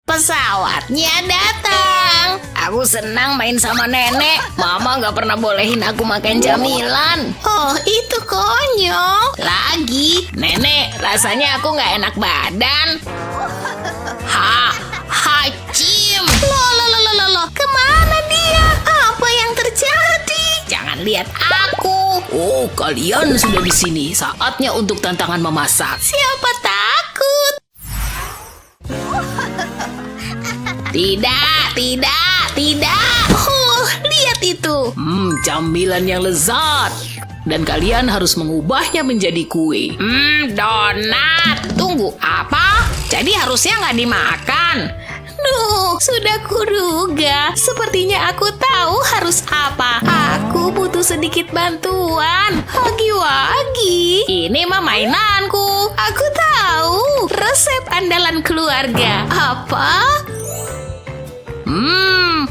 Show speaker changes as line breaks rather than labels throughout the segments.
Pesawatnya datang. Aku senang main sama nenek. Mama gak pernah bolehin aku makan camilan. Oh, itu konyol. Lagi, nenek, rasanya aku gak enak badan. Hacim. Loh, kemana dia? Apa yang terjadi? Jangan lihat aku.
Oh, kalian sudah di sini. Saatnya untuk tantangan memasak.
Siapa takut? Tidak. Lihat itu.
Camilan yang lezat. Dan kalian harus mengubahnya menjadi kue.
Donat. Tunggu, apa? Jadi harusnya nggak dimakan. Duh, sudah kuduga. Sepertinya aku tahu harus apa. Aku butuh sedikit bantuan. Wagi-wagi. Ini mah mainanku. Aku tahu. Resep andalan keluarga. Apa?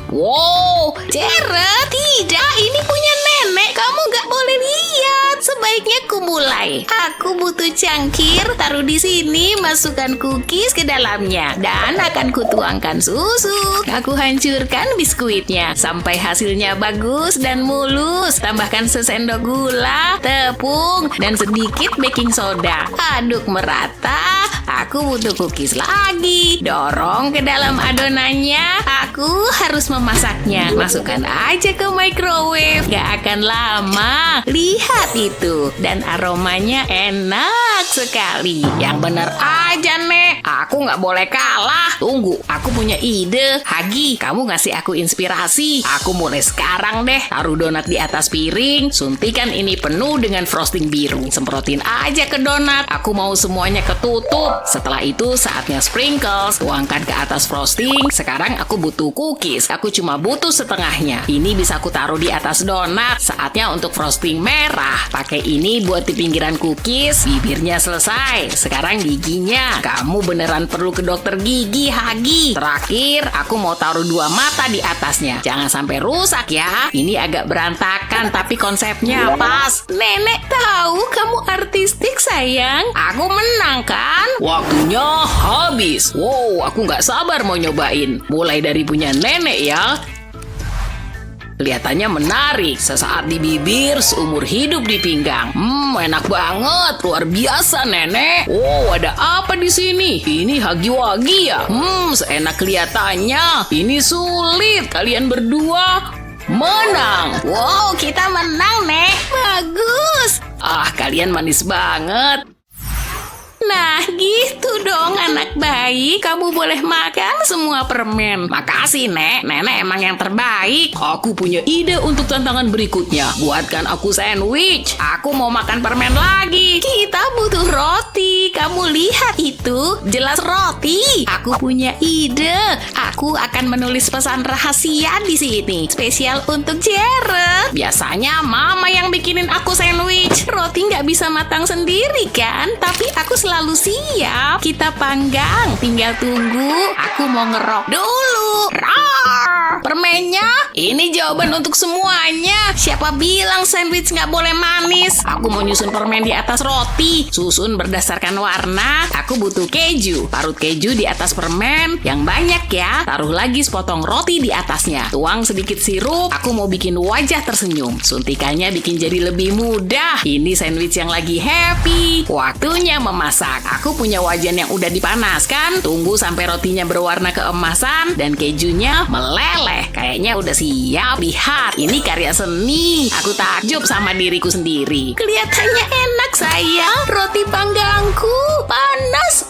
Wow. Jared, tidak. Ini punya nenek. Kamu gak boleh lihat. Sebaiknya ku mulai. Aku butuh cangkir. Taruh di sini. Masukkan cookies ke dalamnya. Dan akan kutuangkan susu. Aku hancurkan biskuitnya. Sampai hasilnya bagus dan mulus. Tambahkan sesendok gula, tepung, dan sedikit baking soda. Aduk merata. Aku butuh cookies lagi. Dorong ke dalam adonannya. Aku harus memasaknya. Masukkan aja ke microwave. Gak akan lama. Lihat itu. Dan aromanya enak sekali. Yang bener aja, Nek. Aku gak boleh kalah. Tunggu, aku punya ide. Hagi, kamu ngasih aku inspirasi. Aku mulai sekarang deh. Taruh donat di atas piring. Suntikan ini penuh dengan frosting biru. Semprotin aja ke donat. Aku mau semuanya ketutup. Setelah itu saatnya sprinkles. Tuangkan ke atas frosting. Sekarang aku butuh cookies. Aku cuma butuh setengahnya. Ini bisa aku taruh di atas donat. Saatnya untuk frosting merah. Pakai ini buat di pinggiran cookies. Bibirnya selesai. Sekarang giginya. Kamu beneran perlu ke dokter gigi, Hagi. Terakhir, aku mau taruh 2 mata di atasnya. Jangan sampai rusak ya. Ini agak berantakan, tapi konsepnya pas. Nenek tahu kamu artistik, sayang. Aku menang kan?
Waktunya habis. Wow, aku nggak sabar mau nyobain. Mulai dari punya nenek ya. Kelihatannya menarik. Sesaat di bibir, seumur hidup di pinggang. Enak banget. Luar biasa, nenek. Oh, ada apa di sini? Ini hagi-wagi ya? Seenak kelihatannya. Ini sulit. Kalian berdua menang.
Wow, kita menang, Nek. Bagus.
Kalian manis banget.
Nah, gitu dong anak baik. Kamu boleh makan semua permen.
Makasih, Nek.
Nenek emang yang terbaik.
Aku punya ide untuk tantangan berikutnya. Buatkan aku sandwich.
Aku mau makan permen lagi. Kita butuh roti. Kamu lihat itu, jelas roti. Aku punya ide. Aku akan menulis pesan rahasia di sini. Spesial untuk Jared. Biasanya mama yang bikinin aku sandwich. Roti nggak bisa matang sendiri kan? Tapi aku selalu siap. Kita panggang. Tinggal tunggu. Aku mau ngerok dulu. Roar. Permennya. Ini jawaban untuk semuanya. Siapa bilang sandwich nggak boleh manis? Aku mau nyusun permen di atas roti. Susun berdasarkan warna. Aku butuh keju. Parut keju di atas permen. Yang banyak ya. Taruh lagi sepotong roti di atasnya. Tuang sedikit sirup. Aku mau bikin wajah tersenyum. Suntikannya bikin jadi lebih mudah. Ini sandwich yang lagi happy. Waktunya memasak. Aku punya wajan yang udah dipanaskan. Tunggu sampai rotinya berwarna keemasan dan kejunya meleleh. Kayaknya udah siap. Lihat, ini karya seni. Aku takjub sama diriku sendiri. Kelihatannya enak, sayang. Roti panggangku. Panas.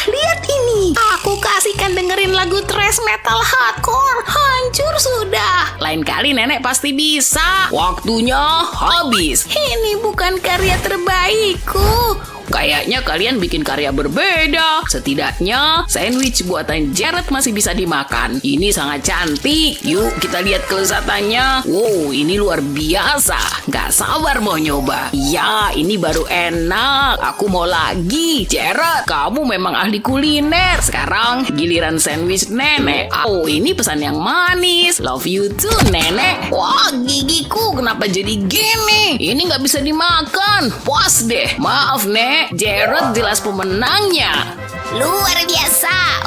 Lihat ini. Aku kasihkan dengerin lagu thrash metal hardcore. Hancur sudah. Lain kali nenek pasti bisa.
Waktunya habis.
Ini bukan karya terbaikku.
Kayaknya kalian bikin karya berbeda. Setidaknya sandwich buatan Jared masih bisa dimakan. Ini sangat cantik. Yuk kita lihat kelezatannya. Wow, ini luar biasa. Gak sabar mau nyoba. Ya, ini baru enak. Aku mau lagi. Jared, kamu memang ahli kuliner. Sekarang giliran sandwich nenek. Oh, ini pesan yang manis. Love you too, nenek. Wah, gigiku kenapa jadi gini? Ini gak bisa dimakan. Puas deh. Maaf, Nek. Jared jelas pemenangnya.
Luar biasa.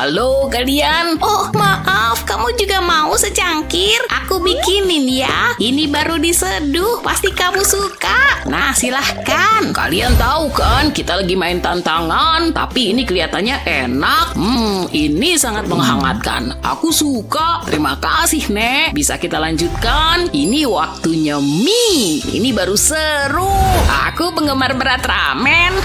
Halo kalian.
Oh, maaf, kamu juga mau secangkir? Aku bikinin ya. Ini baru diseduh, pasti kamu suka. Nah, silahkan.
Kalian tahu kan, kita lagi main tantangan, tapi ini kelihatannya enak. Ini sangat menghangatkan. Aku suka. Terima kasih, Nek. Bisa kita lanjutkan? Ini waktunya mie. Ini baru seru. Aku penggemar berat ramen.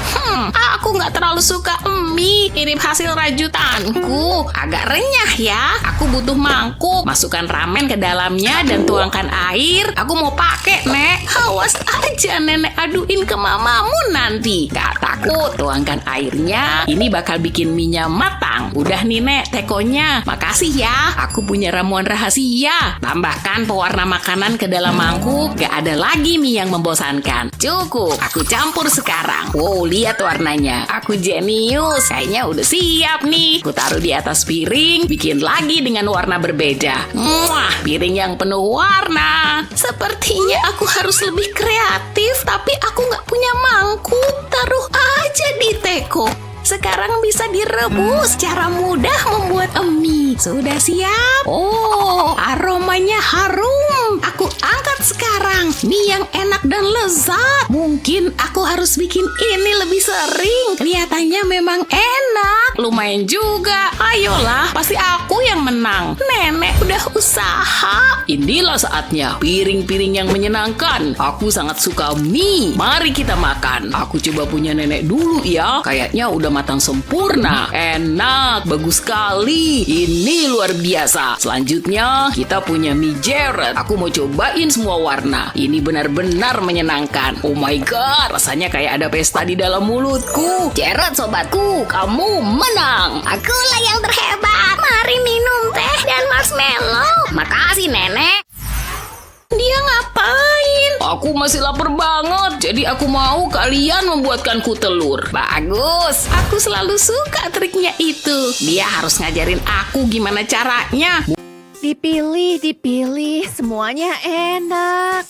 Aku nggak terlalu suka mie. Mirip hasil rajutanku. Agak renyah ya. Aku butuh mangkuk. Masukkan ramen ke dalamnya dan tuangkan air. Aku mau pakai, Nek. Awas aja, Nenek aduin ke mamamu nanti. Gak takut. Tuangkan airnya. Ini bakal bikin mie-nya matang. Udah nih, Nek, tekonya. Makasih ya. Aku punya ramuan rahasia. Tambahkan pewarna makanan ke dalam mangkuk. Gak ada lagi mie yang membosankan. Cukup. Aku campur sekarang. Wow, lihat warnanya. Aku jenius. Kayaknya udah siap nih. Aku taruh di atas piring. Bikin lagi dengan warna berbeda. Wah, piring yang penuh warna. Sepertinya aku harus lebih kreatif. Tapi aku nggak punya mangkuk. Taruh aja di teko. Sekarang bisa direbus. Cara mudah membuat mie. Sudah siap? Oh, aromanya harum. Aku angkat sekarang. Mie yang enak dan lezat. Mungkin aku harus bikin ini lebih sering. Kelihatannya memang enak. Lumayan juga. Ayolah, pasti aku yang menang. Nenek udah usaha.
Inilah saatnya. Piring-piring yang menyenangkan. Aku sangat suka mie. Mari kita makan. Aku coba punya nenek dulu ya. Kayaknya udah matang sempurna. Enak, bagus sekali. Ini luar biasa. Selanjutnya, kita punya mie Jared. Aku mau cobain semua warna. Ini benar-benar menyenangkan. Oh my god, rasanya kayak ada pesta di dalam mulutku.
Jared, sobatku, kamu menang. Akulah yang terhebat. Mari minum teh dan marshmallow. Makasih, Nenek. Dia ngapain?
Aku masih lapar banget, jadi aku mau kalian membuatkanku telur.
Bagus. Aku selalu suka triknya itu. Dia harus ngajarin aku gimana caranya.
Dipilih, semuanya enak.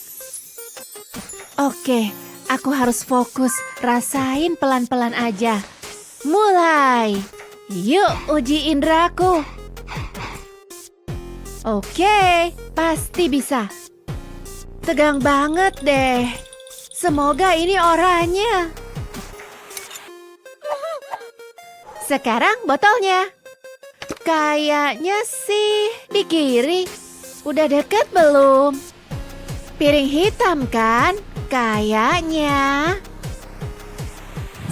Oke, aku harus fokus, rasain pelan-pelan aja. Mulai. Yuk, uji indraku. Oke, pasti bisa. Tegang banget deh. Semoga ini oranye. Sekarang botolnya. Kayaknya sih di kiri. Udah deket belum? Piring hitam kan? Kayaknya.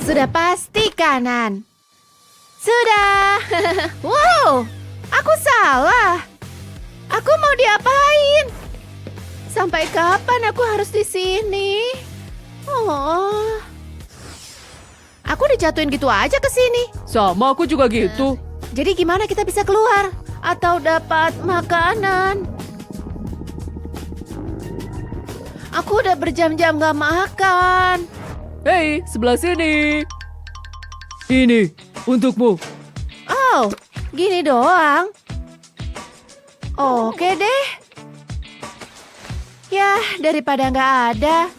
Sudah pasti kanan. Sudah. Wow, aku salah. Aku mau diapain? Sampai kapan aku harus di sini? Oh. Aku dijatuhin gitu aja ke sini.
Sama aku juga gitu.
Jadi gimana kita bisa keluar? Atau dapat makanan? Aku udah berjam-jam gak makan.
Hei, sebelah sini. Ini untukmu.
Oh, gini doang. Oke deh. Yah, daripada nggak ada.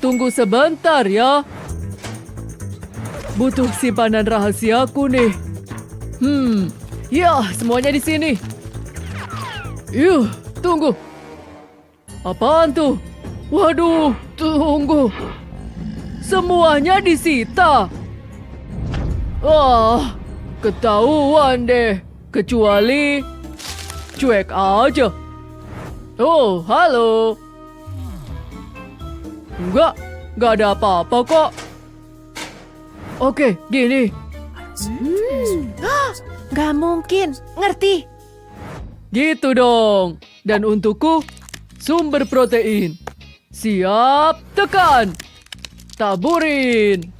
Tunggu sebentar ya. Butuh simpanan rahasiaku nih. Ya, semuanya di sini. Tunggu. Apaan tuh? Waduh, tunggu. Semuanya disita. Ketahuan deh. Kecuali cuek aja. Oh, halo. Nggak ada apa-apa kok. Oke, gini.
Nggak mungkin, ngerti?
Gitu dong. Dan untukku, sumber protein. Siap, tekan. Taburin.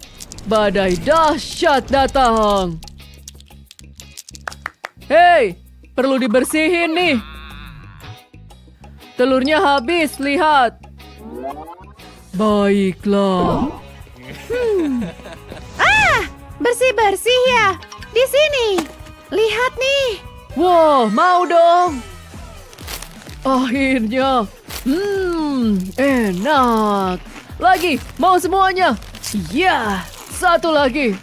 Badai dahsyat datang. Hei, perlu dibersihin nih. Telurnya habis, lihat. Baiklah.
Bersih-bersih ya. Di sini. Lihat nih.
Wow, mau dong. Akhirnya. Enak. Lagi, mau semuanya. Ya, satu lagi.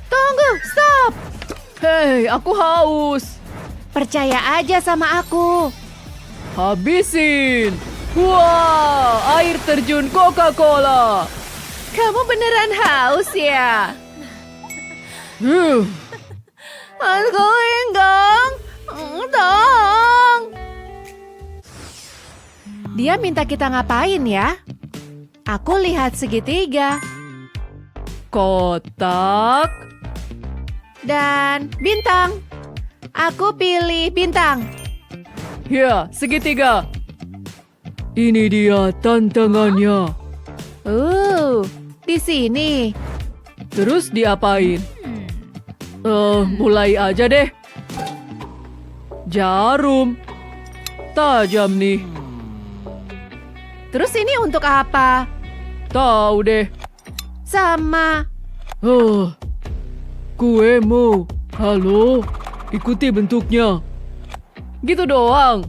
Tunggu, stop.
Hei, aku haus.
Percaya aja sama aku.
Habisin. Wah, air terjun Coca-Cola.
Kamu beneran haus ya? Aku enggak. Dong. Dia minta kita ngapain ya? Aku lihat segitiga
Kotak.
dan bintang. Aku pilih bintang.
Ya, segitiga. Ini dia tantangannya.
Di sini.
Terus diapain? Mulai aja deh. Jarum. Tajam nih.
Terus ini untuk apa?
Tahu deh.
Sama.
Kuemu. Halo. Ikuti bentuknya. Gitu doang.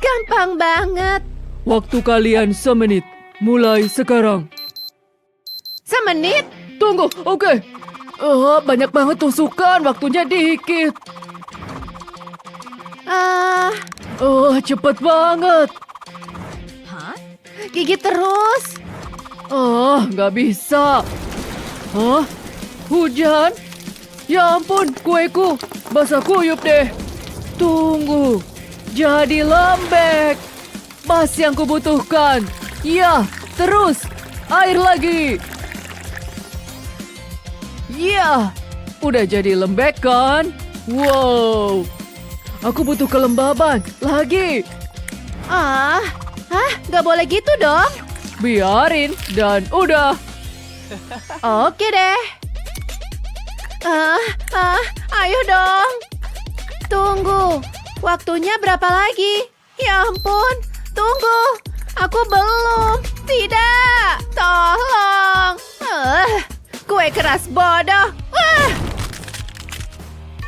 Gampang banget.
Waktu kalian semenit. Mulai sekarang.
Semenit?
Tunggu, oke. Banyak banget tusukan. Waktunya dikit. Cepet banget.
Gigit terus.
Nggak bisa. Hujan? Ya ampun, kueku. Basah kuyup deh. Tunggu. Jadi lembek. Pas yang kubutuhkan. Ya, terus. Air lagi. Ya, udah jadi lembek kan? Wow. Aku butuh kelembaban. Lagi.
Nggak boleh gitu dong.
Biarin dan udah.
Oke deh. Ayo dong. Tunggu. Waktunya berapa lagi? Ya ampun. Tunggu. Aku belum. Tidak. Tolong. Kue keras bodoh.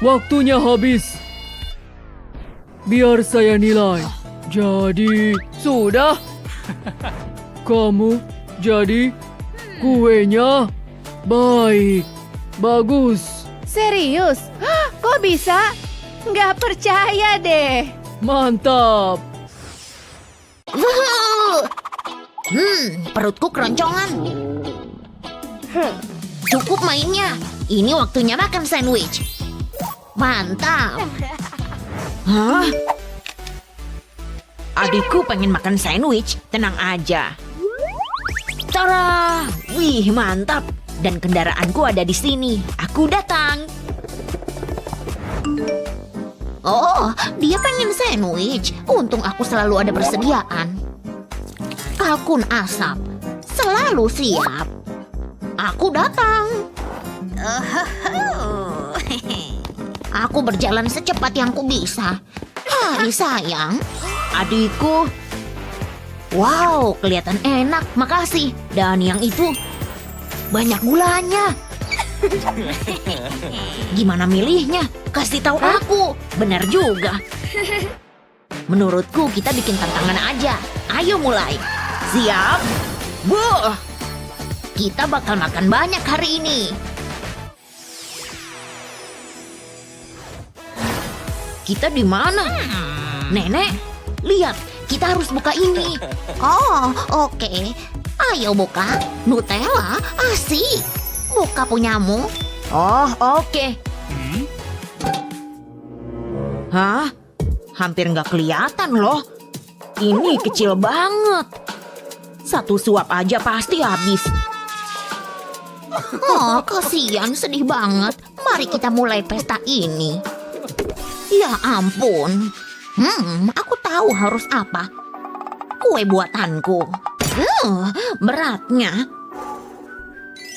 Waktunya habis. Biar saya nilai. Jadi, sudah. Kamu jadi kuenya baik. Bagus.
Serius? Kok bisa? Nggak percaya deh.
Mantap.
Perutku keroncongan. Cukup mainnya. Ini waktunya makan sandwich. Mantap.
Hah? Adikku pengen makan sandwich, tenang aja. Tara, wih mantap. Dan kendaraanku ada di sini. Aku datang.
Oh, dia pengen sandwich. Untung aku selalu ada persediaan. Kalkun asap. Selalu siap. Aku datang. Aku berjalan secepat yang ku bisa. Hai sayang.
Adikku.
Wow, kelihatan enak. Makasih. Dan yang itu banyak gulanya. Gimana milihnya? Kasih tahu aku. Benar juga. Menurutku kita bikin tantangan aja. Ayo mulai. Siap? Buh. Kita bakal makan banyak hari ini. Kita di mana? Nenek, lihat. Kita harus buka ini. Oh, oke. Ayo buka. Nutella, asik. Buka punyamu.
Oh, oke. Hah? Hampir nggak kelihatan loh. Ini kecil banget. Satu suap aja pasti habis.
Oh, kasihan, sedih banget. Mari kita mulai pesta ini. Ya ampun. Aku tahu harus apa. Kue buatanku. Beratnya.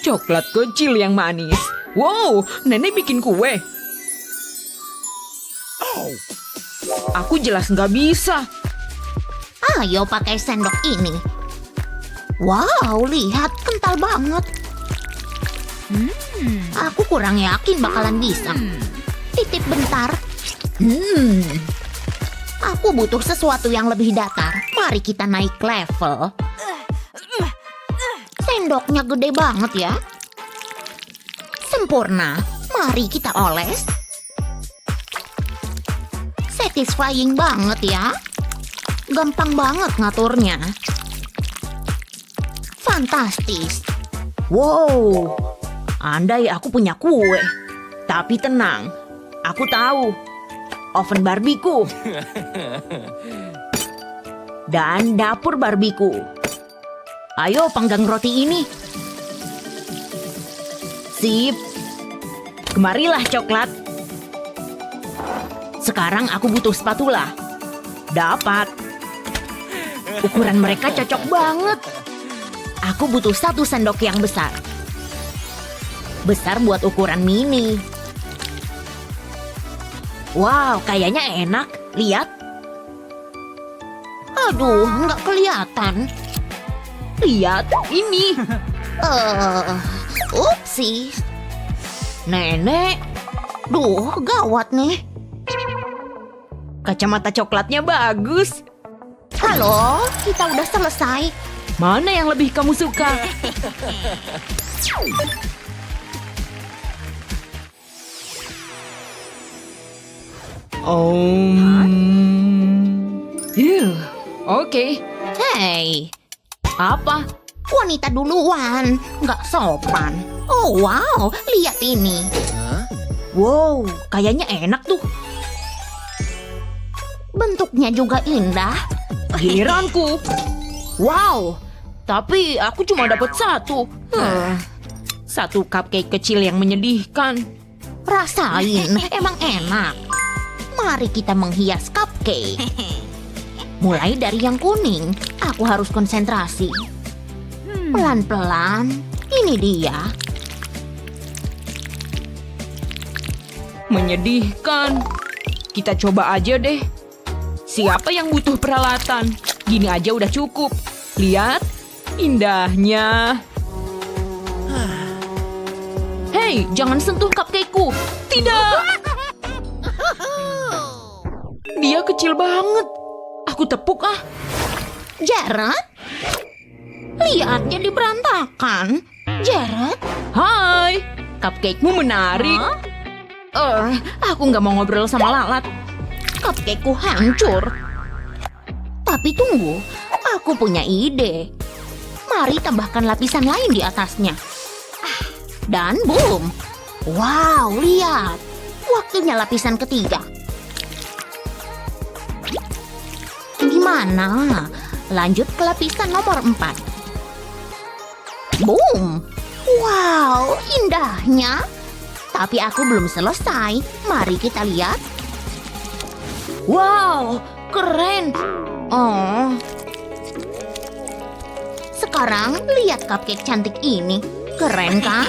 Coklat kecil yang manis. Wow, nenek bikin kue. Aku jelas nggak bisa.
Ayo pakai sendok ini. Wow, lihat kental banget. Aku kurang yakin bakalan bisa. Titip bentar. Aku butuh sesuatu yang lebih datar. Mari kita naik level. Sendoknya gede banget ya. Sempurna. Mari kita oles. satisfying banget ya. Gampang banget ngaturnya. Fantastis.
Wow, andai aku punya kue. Tapi tenang, aku tahu. Oven barbiku. Dan dapur barbiku. Ayo panggang roti ini. Sip. Kemarilah coklat. Sekarang aku butuh spatula. Dapat. Ukuran mereka cocok banget. Aku butuh 1 sendok yang besar. Besar buat ukuran mini. Wow, kayaknya enak. Lihat.
Aduh, nggak kelihatan.
Lihat, ini.
Upsi.
Nenek,
Duh, gawat nih.
kacamata coklatnya bagus.
Halo, kita udah selesai.
Mana yang lebih kamu suka?
Oke.
Hey,
Apa?
wanita duluan. Nggak sopan. Oh, wow. Lihat ini.
Wow, kayaknya enak tuh.
Bentuknya juga indah.
Giliranku. Wow, tapi aku cuma dapat 1. 1 cupcake kecil yang menyedihkan.
Rasain, emang enak. Mari kita menghias cupcake. Mulai dari yang kuning, aku harus konsentrasi. Pelan-pelan, ini dia.
Menyedihkan. Kita coba aja deh. Siapa yang butuh peralatan? Gini aja udah cukup. Lihat, indahnya. Hei, jangan sentuh cupcake-ku. Tidak. Dia kecil banget. Aku tepuk ah.
Jared? Lihat jadi berantakan. Jared?
Hai, cupcake-mu menarik. Aku nggak mau ngobrol sama lalat.
Cupcake-ku hancur. Tapi tunggu, aku punya ide. Mari tambahkan lapisan lain di atasnya. Dan boom. Wow, lihat. Waktunya lapisan ketiga. Gimana? Lanjut ke lapisan nomor 4. Boom. Wow, indahnya. Tapi aku belum selesai. Mari kita lihat.
Wow, keren.
Oh. Sekarang lihat cupcake cantik ini. Keren kan?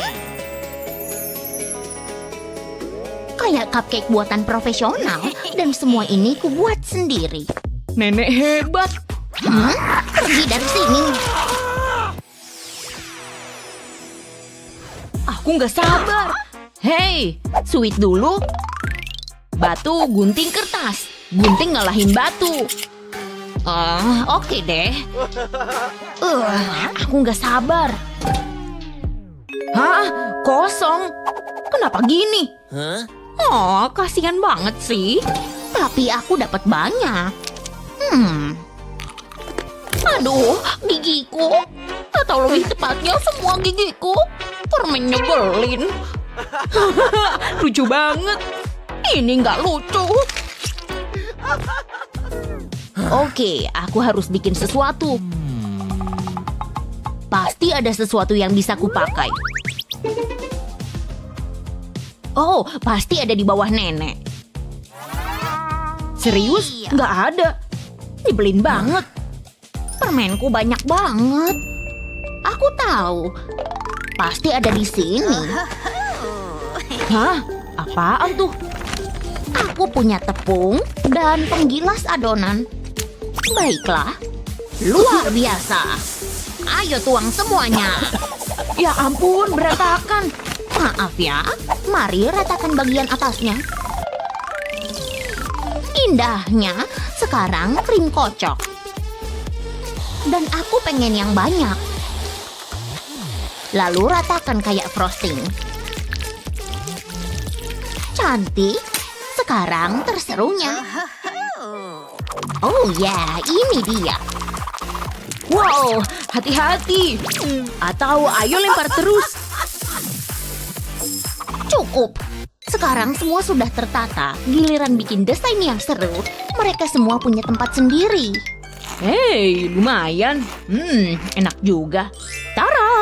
Kayak cupcake buatan profesional. Dan semua ini kubuat sendiri.
Nenek hebat.
Pergi dari sini.
Aku nggak sabar. Hei, sweet dulu. Batu gunting kertas. Gunting ngalahin batu.
Oke deh.
Aku nggak sabar. Hah? Kosong? Kenapa gini? Oh, kasihan banget sih.
Tapi aku dapat banyak. Aduh, gigiku. Atau lebih tepatnya semua gigiku. Permen nyebelin.
Lucu banget.
Ini nggak lucu.
Oke, aku harus bikin sesuatu. Pasti ada sesuatu yang bisa kupakai. Oh, pasti ada di bawah nenek. Serius? Nggak ada. Nyebelin banget.
Permenku banyak banget. Aku tahu. Pasti ada di sini.
Hah? Apaan tuh?
Aku punya tepung dan penggilas adonan. Baiklah. Luar biasa. Ayo tuang semuanya.
Ya ampun, berantakan.
Maaf ya. Mari ratakan bagian atasnya. Indahnya. Sekarang krim kocok. Dan aku pengen yang banyak. Lalu ratakan kayak frosting. Cantik. Sekarang terserunya.
Oh ya, ini dia.
Wow, hati-hati. Atau ayo lempar terus.
Cukup. Sekarang semua sudah tertata. Giliran bikin desain yang seru. Mereka semua punya tempat sendiri.
Hei, lumayan. Enak juga.
Tara,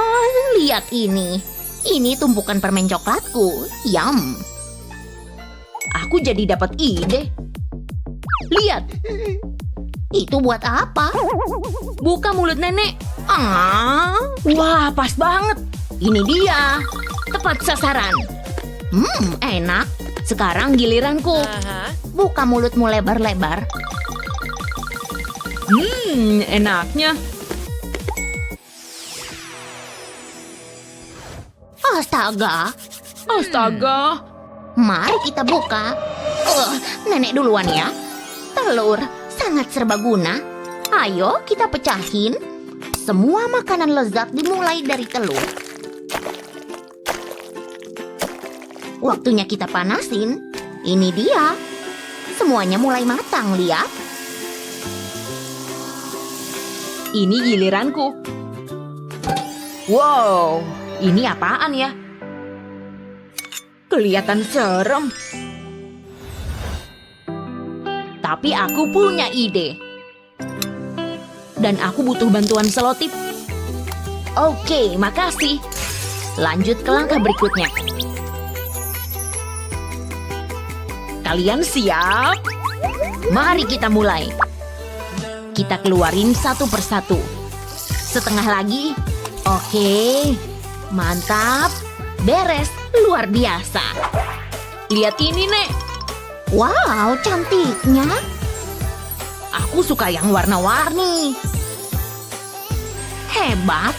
lihat ini. Ini tumpukan permen coklatku. Yum.
Aku jadi dapat ide. Lihat,
Itu buat apa?
buka mulut nenek.
Ah,
Wah, pas banget.
ini dia. Tepat sasaran. Enak. Sekarang giliranku. Buka mulutmu lebar-lebar.
Enaknya.
Astaga.
Astaga.
Mari kita buka. Nenek duluan ya. Telur, sangat serbaguna. Ayo kita pecahin. Semua makanan lezat dimulai dari telur. Waktunya kita panasin. Ini dia. Semuanya mulai matang, lihat.
Ini giliranku. Wow, ini apaan ya? Kelihatan serem. Tapi aku punya ide. Dan aku butuh bantuan selotip. Oke, makasih. Lanjut ke langkah berikutnya. Kalian siap? Mari kita mulai. Kita keluarin satu persatu. Setengah lagi. Oke. Mantap. Beres. Luar biasa. Lihat ini, Nek.
Wow, cantiknya.
Aku suka yang warna-warni.
Hebat.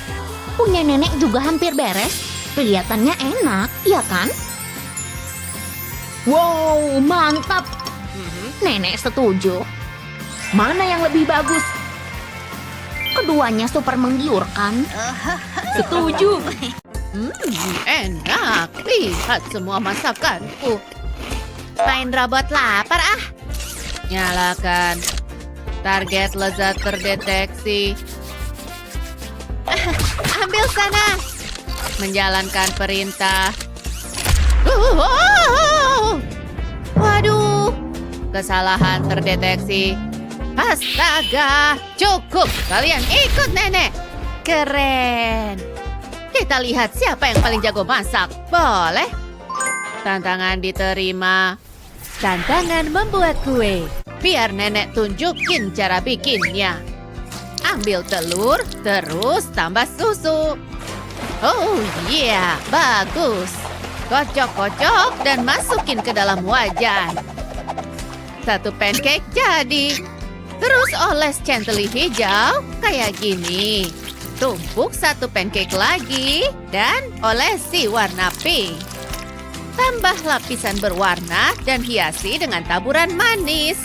Punya nenek juga hampir beres. Kelihatannya enak, ya kan?
Wow, mantap.
Nenek setuju.
Mana yang lebih bagus?
Keduanya super menggiurkan.
Setuju.
Enak, lihat semua masakanku. Main robot lapar ah. Nyalakan. Target lezat terdeteksi. Ambil sana. Menjalankan perintah. Waduh, kesalahan terdeteksi. Astaga, cukup. Kalian ikut nenek. Keren. Kita lihat siapa yang paling jago masak. Boleh? Tantangan diterima. Tantangan membuat kue. Biar nenek tunjukin cara bikinnya. Ambil telur, terus tambah susu. Oh iya, bagus. Kocok-kocok dan masukin ke dalam wajan. Satu pancake jadi. Terus oles chantilly hijau kayak gini. Tumpuk satu pancake lagi dan olesi warna pink. Tambah lapisan berwarna dan hiasi dengan taburan manis.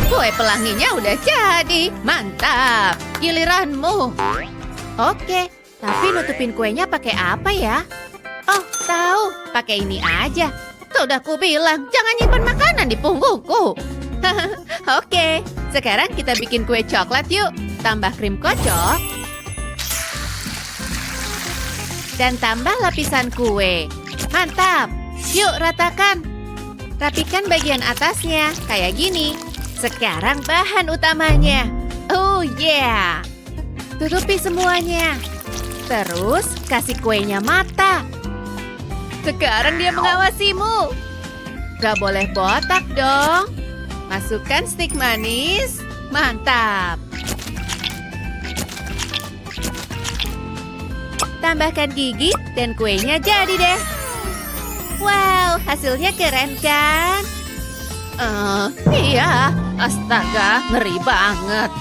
Kue pelanginya udah jadi. Mantap. Giliranmu. Oke, tapi nutupin kuenya pakai apa ya? Oh, tahu. Pakai ini aja. Sudah kubilang, jangan nyimpan makanan di punggungku. Oke, sekarang kita bikin kue coklat yuk. Tambah krim kocok. Dan tambah lapisan kue. Mantap. Yuk ratakan. Rapikan bagian atasnya, kayak gini. Sekarang bahan utamanya. Oh yeah. Tutupi semuanya. Terus kasih kuenya mata. Sekarang dia mengawasimu. Gak boleh botak dong. Masukkan stik manis. Mantap. Tambahkan gigi dan kuenya jadi deh. Wow, hasilnya keren kan? Iya. Astaga, ngeri banget.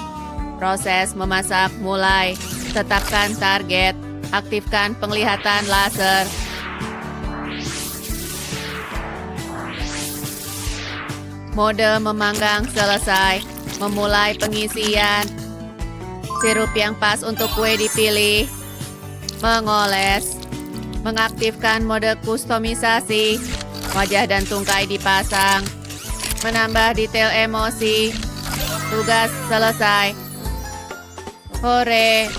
Proses memasak mulai. Tetapkan target. Aktifkan penglihatan laser. Mode memanggang selesai. Memulai pengisian. Sirup yang pas untuk kue dipilih. Mengoles. Mengaktifkan mode kustomisasi. Wajah dan tungkai dipasang. menambah detail emosi. Tugas selesai. Hore.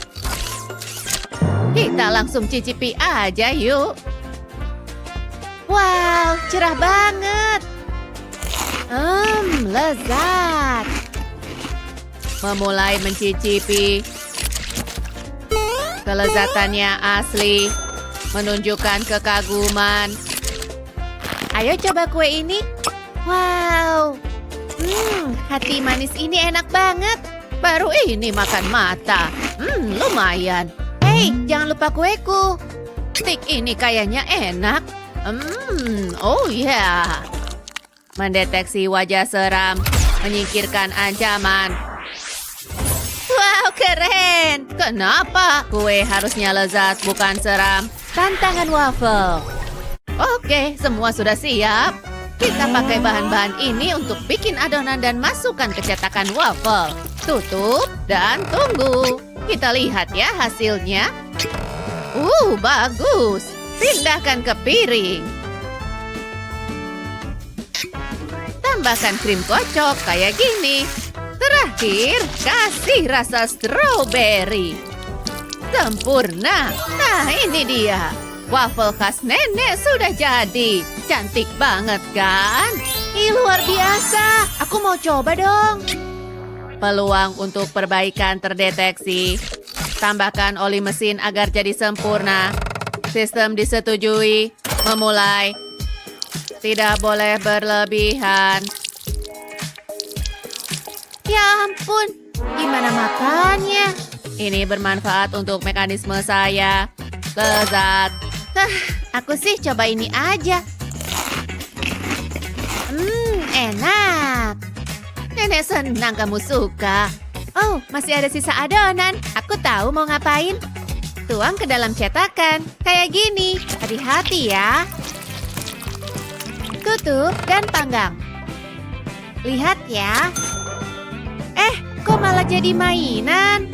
Kita langsung cicipi aja yuk. Wow, cerah banget. Lezat. Memulai mencicipi. Kelezatannya asli, menunjukkan kekaguman. Ayo coba kue ini. Wow. Hati manis ini enak banget. Baru ini makan mata. Lumayan. Hei, jangan lupa kueku. Stik ini kayaknya enak. Oh ya. Mendeteksi wajah seram, menyingkirkan ancaman. Wow, keren. Kenapa kue harusnya lezat bukan seram? Tantangan waffle. Oke, semua sudah siap. Kita pakai bahan-bahan ini untuk bikin adonan dan masukkan ke cetakan waffle. Tutup dan tunggu. Kita lihat ya hasilnya. Bagus. Pindahkan ke piring. Tambahkan krim kocok kayak gini. Terakhir, kasih rasa stroberi. Sempurna. Nah, ini dia. Waffle khas nenek sudah jadi. Cantik banget kan? Luar biasa. Aku mau coba dong. Peluang untuk perbaikan terdeteksi. Tambahkan oli mesin agar jadi sempurna. Sistem disetujui. Memulai. Tidak boleh berlebihan. Ya ampun, gimana makannya? Ini bermanfaat untuk mekanisme saya. Lezat. Aku sih coba ini aja. Enak. Nenek senang kamu suka. Oh, masih ada sisa adonan. Aku tahu mau ngapain. Tuang ke dalam cetakan. Kayak gini. Hati-hati ya. Tutup dan panggang. Lihat ya. Kok malah jadi mainan?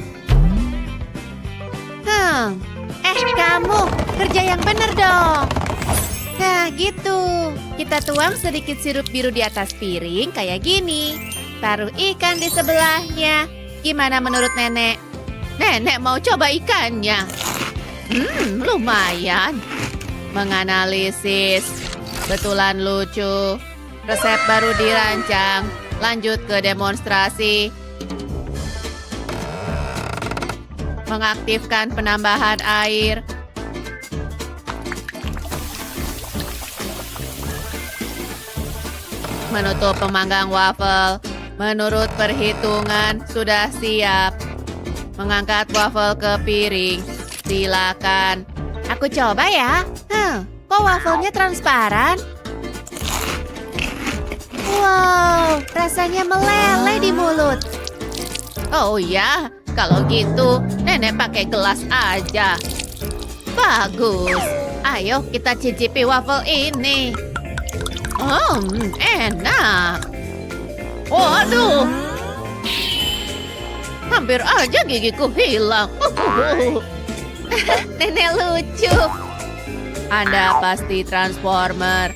Kamu kerja yang bener dong. Nah, gitu. Kita tuang sedikit sirup biru di atas piring kayak gini. Taruh ikan di sebelahnya. Gimana menurut nenek? Nenek mau coba ikannya. Lumayan. Menganalisis. Betulan lucu. Resep baru dirancang. Lanjut ke demonstrasi. Mengaktifkan penambahan air. Menutup pemanggang waffle. Menurut perhitungan, sudah siap. Mengangkat waffle ke piring. Silakan. Aku coba ya. Kok waffle-nya transparan? Wow, rasanya meleleh di mulut. Oh ya, kalau gitu nenek pakai gelas aja. Bagus. Ayo kita cicipi waffle ini. Enak. Waduh. Hampir aja gigiku hilang. Nenek lucu. Anda pasti Transformer.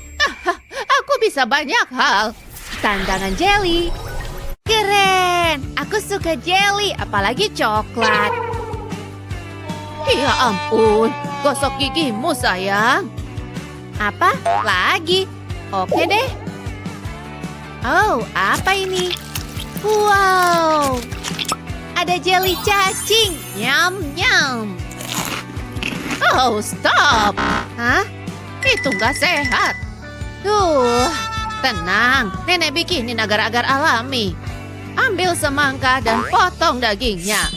Aku bisa banyak hal. Tantangan jelly. Keren. Aku suka jelly, apalagi coklat. Ya ampun, gosok gigimu sayang. Apa? Lagi? Oke deh. Oh, apa ini? Wow. Ada jelly cacing. Nyam-nyam. Oh, stop. Hah? Itu nggak sehat. Tenang. Nenek bikinin agar-agar alami. Ambil semangka dan potong dagingnya.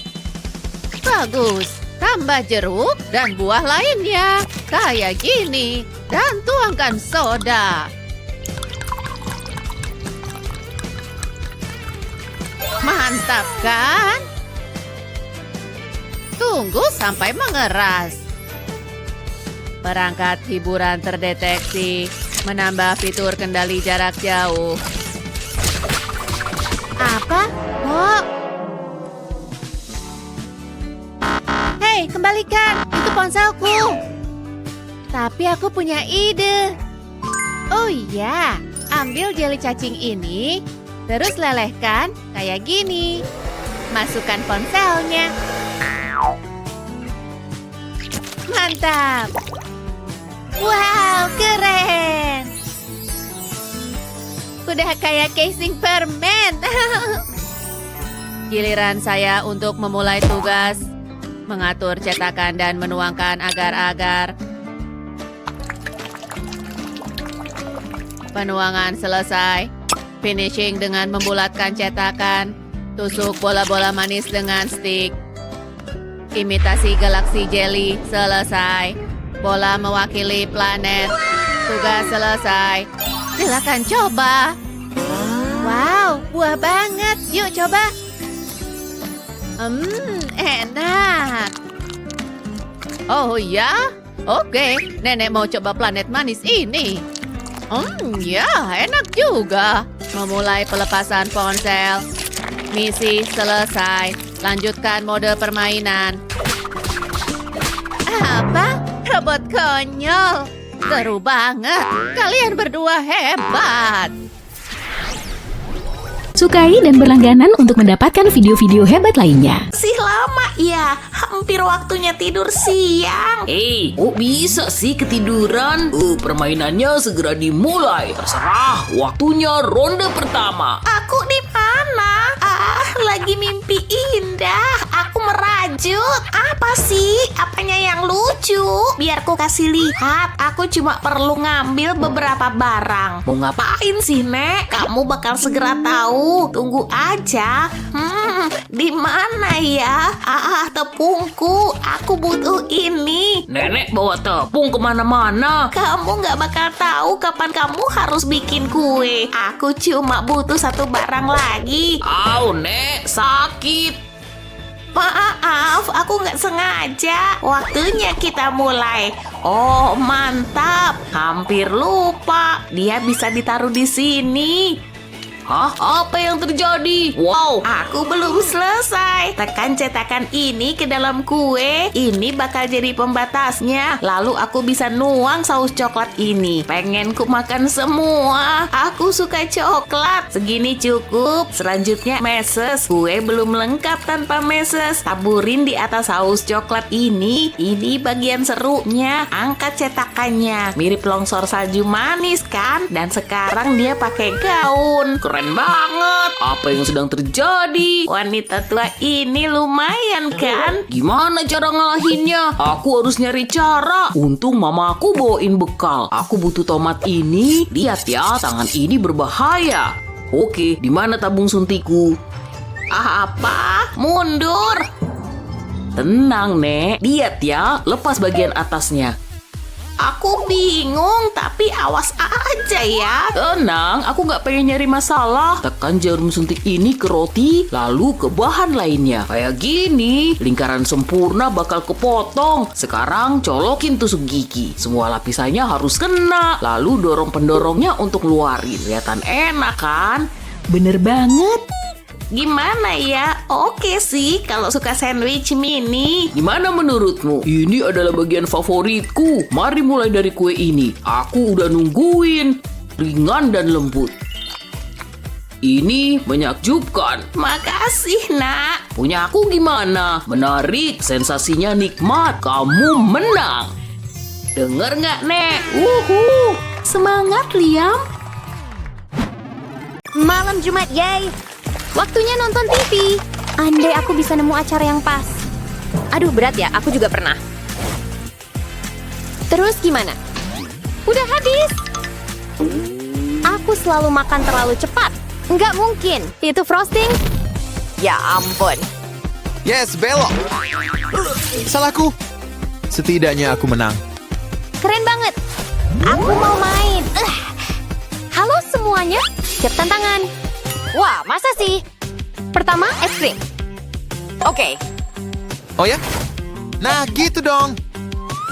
Bagus. Tambah jeruk dan buah lainnya. Kayak gini. Dan tuangkan soda. Mantap kan? Tunggu sampai mengeras. Perangkat hiburan terdeteksi. Menambah fitur kendali jarak jauh. Apa? Kok? Hei, kembalikan. Itu ponselku. Tapi aku punya ide. Oh iya, Ambil jeli cacing ini, terus lelehkan kayak gini. Masukkan ponselnya. Mantap. Wow, keren. Udah kayak casing permen. Giliran saya untuk memulai tugas, mengatur cetakan dan menuangkan agar-agar. Penuangan selesai. Finishing dengan membulatkan cetakan. Tusuk bola-bola manis dengan stick. Imitasi galaksi jelly selesai. Bola mewakili planet. Tugas selesai. Silakan coba. Wow, buah banget. Yuk coba. Enak. Oh ya? Oke, nenek mau coba planet manis ini. Ya, enak juga. Memulai pelepasan ponsel. Misi selesai. Lanjutkan mode permainan. Apa? Robot konyol. Seru banget. Kalian berdua hebat.
Sukai dan berlangganan untuk mendapatkan video-video hebat lainnya.
Sih lama ya, hampir waktunya tidur siang.
Kok bisa sih ketiduran? Permainannya segera dimulai. Terserah, waktunya ronde pertama.
Aku di mana? Lagi mimpi indah. Aku merajut. Apa sih? Apanya yang lucu? Biar ku kasih lihat. Aku cuma perlu ngambil beberapa barang. Mau ngapain sih, Nek? Kamu bakal segera tahu. Tunggu aja. Di mana ya? Tepungku. Aku butuh ini.
Nenek bawa tepung kemana-mana.
Kamu nggak bakal tahu kapan kamu harus bikin kue. Aku cuma butuh satu barang lagi.
Nek, sakit.
Maaf, aku nggak sengaja. Waktunya kita mulai. Oh, mantap. Hampir lupa. Dia bisa ditaruh di sini.
Hah? Apa yang terjadi? Wow,
Aku belum selesai. Tekan cetakan ini ke dalam kue. Ini bakal jadi pembatasnya. Lalu aku bisa nuang saus coklat ini. Pengen ku makan semua. Aku suka coklat. Segini cukup. Selanjutnya meses. Kue belum lengkap tanpa meses. Taburin di atas saus coklat ini. Ini bagian serunya. Angkat cetakannya. Mirip longsor salju manis kan? Dan sekarang dia pakai gaun.
keren banget. Apa yang sedang terjadi?
Wanita tua ini lumayan kan?
Gimana cara ngalahinnya? Aku harus nyari cara. Untung mamaku bawain bekal. Aku butuh tomat ini. Lihat ya, tangan ini berbahaya. Oke, di mana tabung suntikku?
Apa? Mundur.
Tenang, Nek. Lihat ya, lepas bagian atasnya.
Aku bingung, tapi awas aja ya.
Tenang, aku nggak pengen nyari masalah. Tekan jarum suntik ini ke roti, lalu ke bahan lainnya. Kayak gini, lingkaran sempurna bakal kepotong. Sekarang colokin tusuk gigi. Semua lapisannya harus kena. Lalu dorong pendorongnya untuk luarin. Kelihatan enak kan?
Bener banget.
Gimana ya? Oke sih kalau suka sandwich mini.
Gimana menurutmu? Ini adalah bagian favoritku. Mari mulai dari kue ini. Aku udah nungguin. Ringan dan lembut. Ini menakjubkan.
Makasih, Nak.
Punya aku gimana? Menarik, sensasinya nikmat. Kamu menang. Dengar nggak, Nek?
Semangat, Liam.
Malam Jumat, yay! Waktunya nonton TV. Andai aku bisa nemu acara yang pas. Aduh, berat ya, aku juga pernah. Terus gimana? Udah habis. Aku selalu makan terlalu cepat. Nggak mungkin. Itu frosting? Ya ampun.
Yes, belok. Salahku. Setidaknya aku menang.
Keren banget. Aku mau main. Halo semuanya. Siap tantangan. Wah, masa sih? Pertama, es krim. Oke.
Oh ya? Nah, gitu dong.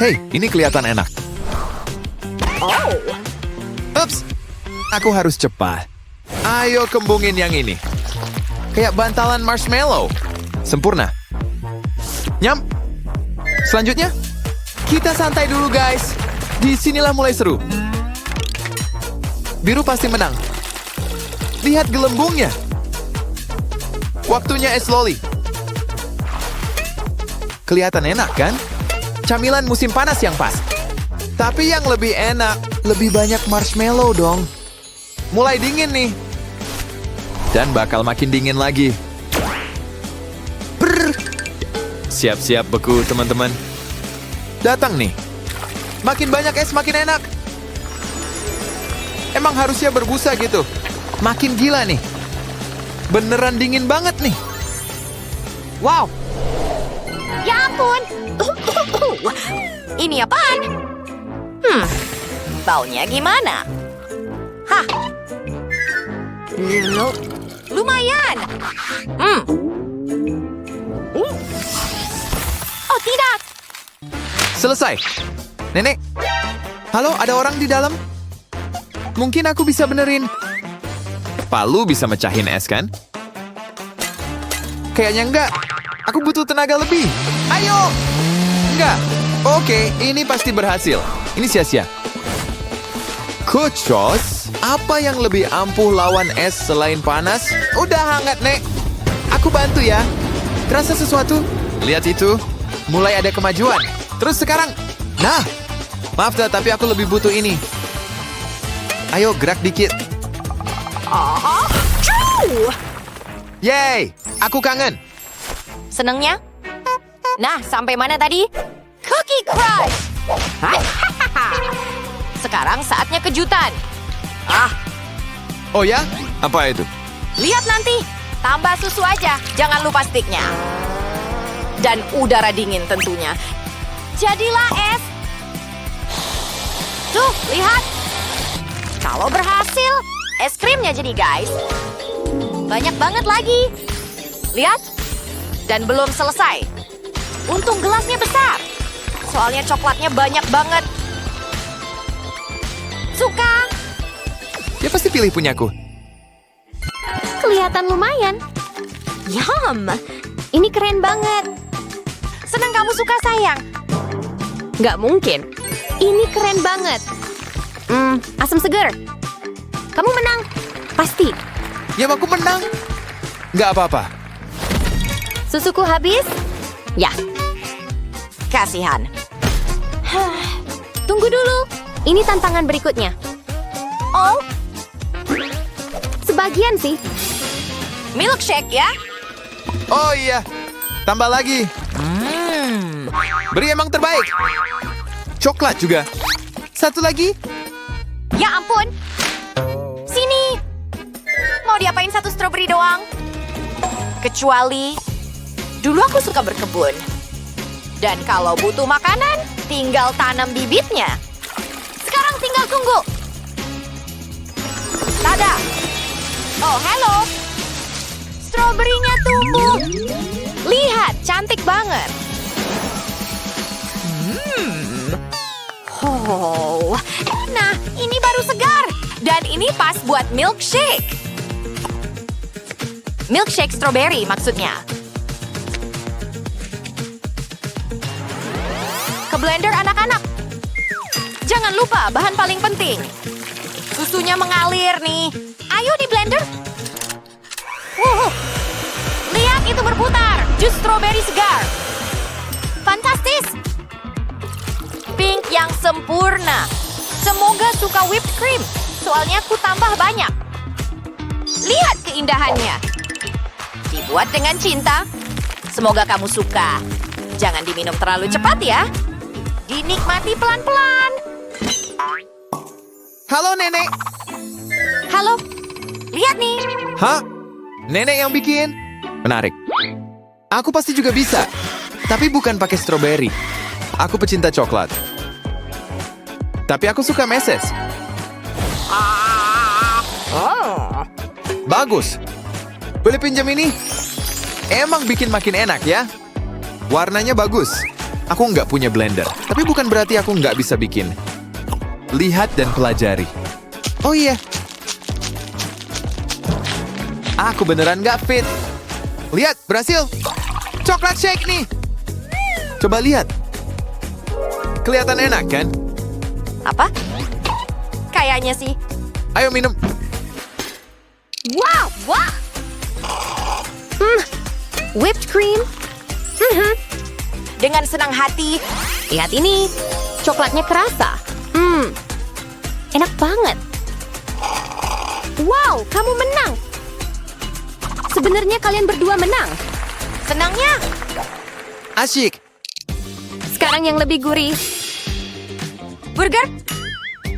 Hei, ini kelihatan enak.
Oh.
Ups. Aku harus cepat. Ayo kembungin yang ini. Kayak bantalan marshmallow. Sempurna. Nyam. Selanjutnya, kita santai dulu guys. Disinilah mulai seru. Biru pasti menang. Lihat gelembungnya. Waktunya es loli. Kelihatan enak kan? Camilan musim panas yang pas. Tapi yang lebih enak, lebih banyak marshmallow dong. Mulai dingin nih. Dan bakal makin dingin lagi. Brr. Siap-siap beku, teman-teman. Datang nih. Makin banyak es, makin enak. Emang harusnya berbusa gitu. Makin gila nih. Beneran dingin banget nih. Wow.
Ya ampun. Ini apaan? Baunya gimana? Hah? Lumayan. Oh tidak.
Selesai. Nenek. Halo, ada orang di dalam? Mungkin aku bisa benerin. Palu bisa mecahin es kan? Kayaknya enggak. Aku butuh tenaga lebih. Ayo! Enggak. Oke, ini pasti berhasil. Ini sia-sia. Kucos, apa yang lebih ampuh lawan es selain panas? Udah hangat, Nek. Aku bantu ya. Terasa sesuatu? Lihat itu. Mulai ada kemajuan. Terus sekarang. Nah. Maaf dah, tapi aku lebih butuh ini. Ayo, gerak dikit. Yeay, aku kangen.
Senengnya? Nah, sampai mana tadi? Cookie Crush! Sekarang saatnya kejutan.
Oh ya? Apa itu?
Lihat nanti. Tambah susu aja, jangan lupa stiknya. Dan udara dingin tentunya. Jadilah es. Tuh, lihat. Kalau berhasil, es krimnya jadi guys. Banyak banget lagi. Lihat. Dan belum selesai. Untung gelasnya besar. Soalnya coklatnya banyak banget. Suka?
Dia pasti pilih punyaku.
Kelihatan lumayan. Yum. Ini keren banget. Senang kamu suka, sayang. Nggak mungkin. Ini keren banget. Asam seger. Kamu menang. Pasti.
Ya, aku menang. Nggak apa-apa.
Susuku habis? Ya. Kasihan. Tunggu dulu. Ini tantangan berikutnya. Oh. Sebagian sih. Milkshake ya?
Oh iya. Tambah lagi. Beri emang terbaik. Coklat juga. Satu lagi.
Ya ampun. Sini. Mau diapain satu stroberi doang? Kecuali dulu aku suka berkebun. Dan kalau butuh makanan, tinggal tanam bibitnya. Sekarang tinggal tunggu. Tada. Oh, hello. Stroberinya tumbuh. Lihat, cantik banget. Oh, nah ini baru segar. Dan ini pas buat milkshake. Milkshake strawberry maksudnya. Ke blender anak-anak. Jangan lupa bahan paling penting. Susunya mengalir nih. Ayo di blender. Lihat itu berputar. Jus strawberry segar. Fantastis. Pink yang sempurna. Semoga suka whipped cream. Soalnya aku tambah banyak. Lihat keindahannya. Dibuat dengan cinta. Semoga kamu suka. Jangan diminum terlalu cepat ya. Dinikmati pelan-pelan.
Halo, Nenek.
Halo. Lihat nih.
Hah? Nenek yang bikin? Menarik. Aku pasti juga bisa. Tapi bukan pakai stroberi. Aku pecinta coklat. Tapi aku suka meses. Bagus. Boleh pinjam ini? Emang bikin makin enak ya? Warnanya bagus. Aku nggak punya blender. Tapi bukan berarti aku nggak bisa bikin. Lihat dan pelajari. Oh iya. Aku beneran nggak fit. Lihat, berhasil. Coklat shake nih. Coba lihat. Kelihatan enak kan?
Apa? Kayaknya sih.
Ayo minum.
Wow, wah. Whipped cream. Dengan senang hati. Lihat ini. Coklatnya kerasa. Enak banget. Wow, kamu menang. Sebenarnya kalian berdua menang. Senangnya.
Asyik.
Sekarang yang lebih gurih. Burger?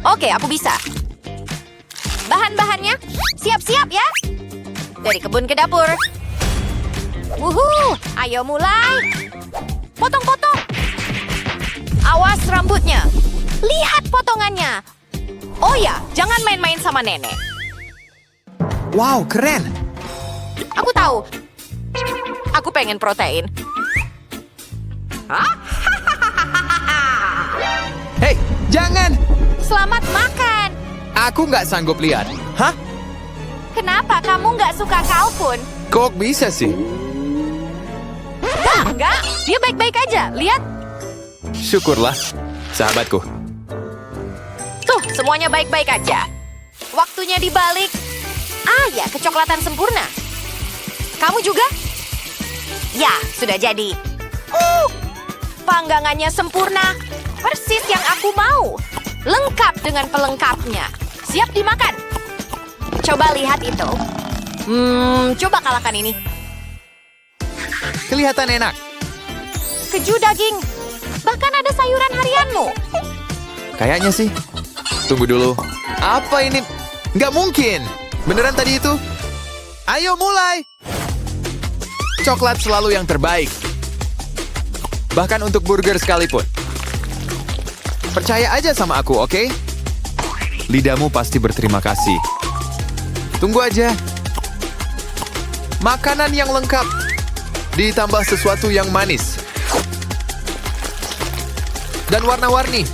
Oke, aku bisa. Bahan-bahannya siap-siap ya. Dari kebun ke dapur. Wuhu, ayo mulai. Potong-potong. Awas rambutnya. Lihat potongannya. Oh ya, jangan main-main sama nenek.
Wow, keren.
Aku tahu. Aku pengen protein.
Hei, jangan.
Selamat makan.
Aku nggak sanggup lihat. Hah?
Kenapa kamu nggak suka kalkun?
Kok bisa sih?
Enggak, dia baik-baik aja. Lihat.
Syukurlah, sahabatku.
Tuh, semuanya baik-baik aja. Waktunya dibalik. Ah ya, kecoklatan sempurna. Kamu juga? Ya, sudah jadi. Panggangannya sempurna. Persis yang aku mau. Lengkap dengan pelengkapnya. Siap dimakan. Coba lihat itu. Coba kalahkan ini.
Kelihatan enak.
Keju daging. Bahkan ada sayuran harianmu.
Kayaknya sih. Tunggu dulu. Apa ini? Nggak mungkin. Beneran tadi itu? Ayo mulai. Coklat selalu yang terbaik. Bahkan untuk burger sekalipun. Percaya aja sama aku, oke? Lidahmu pasti berterima kasih. Tunggu aja. Makanan yang lengkap. Ditambah sesuatu yang manis. Dan warna-warni.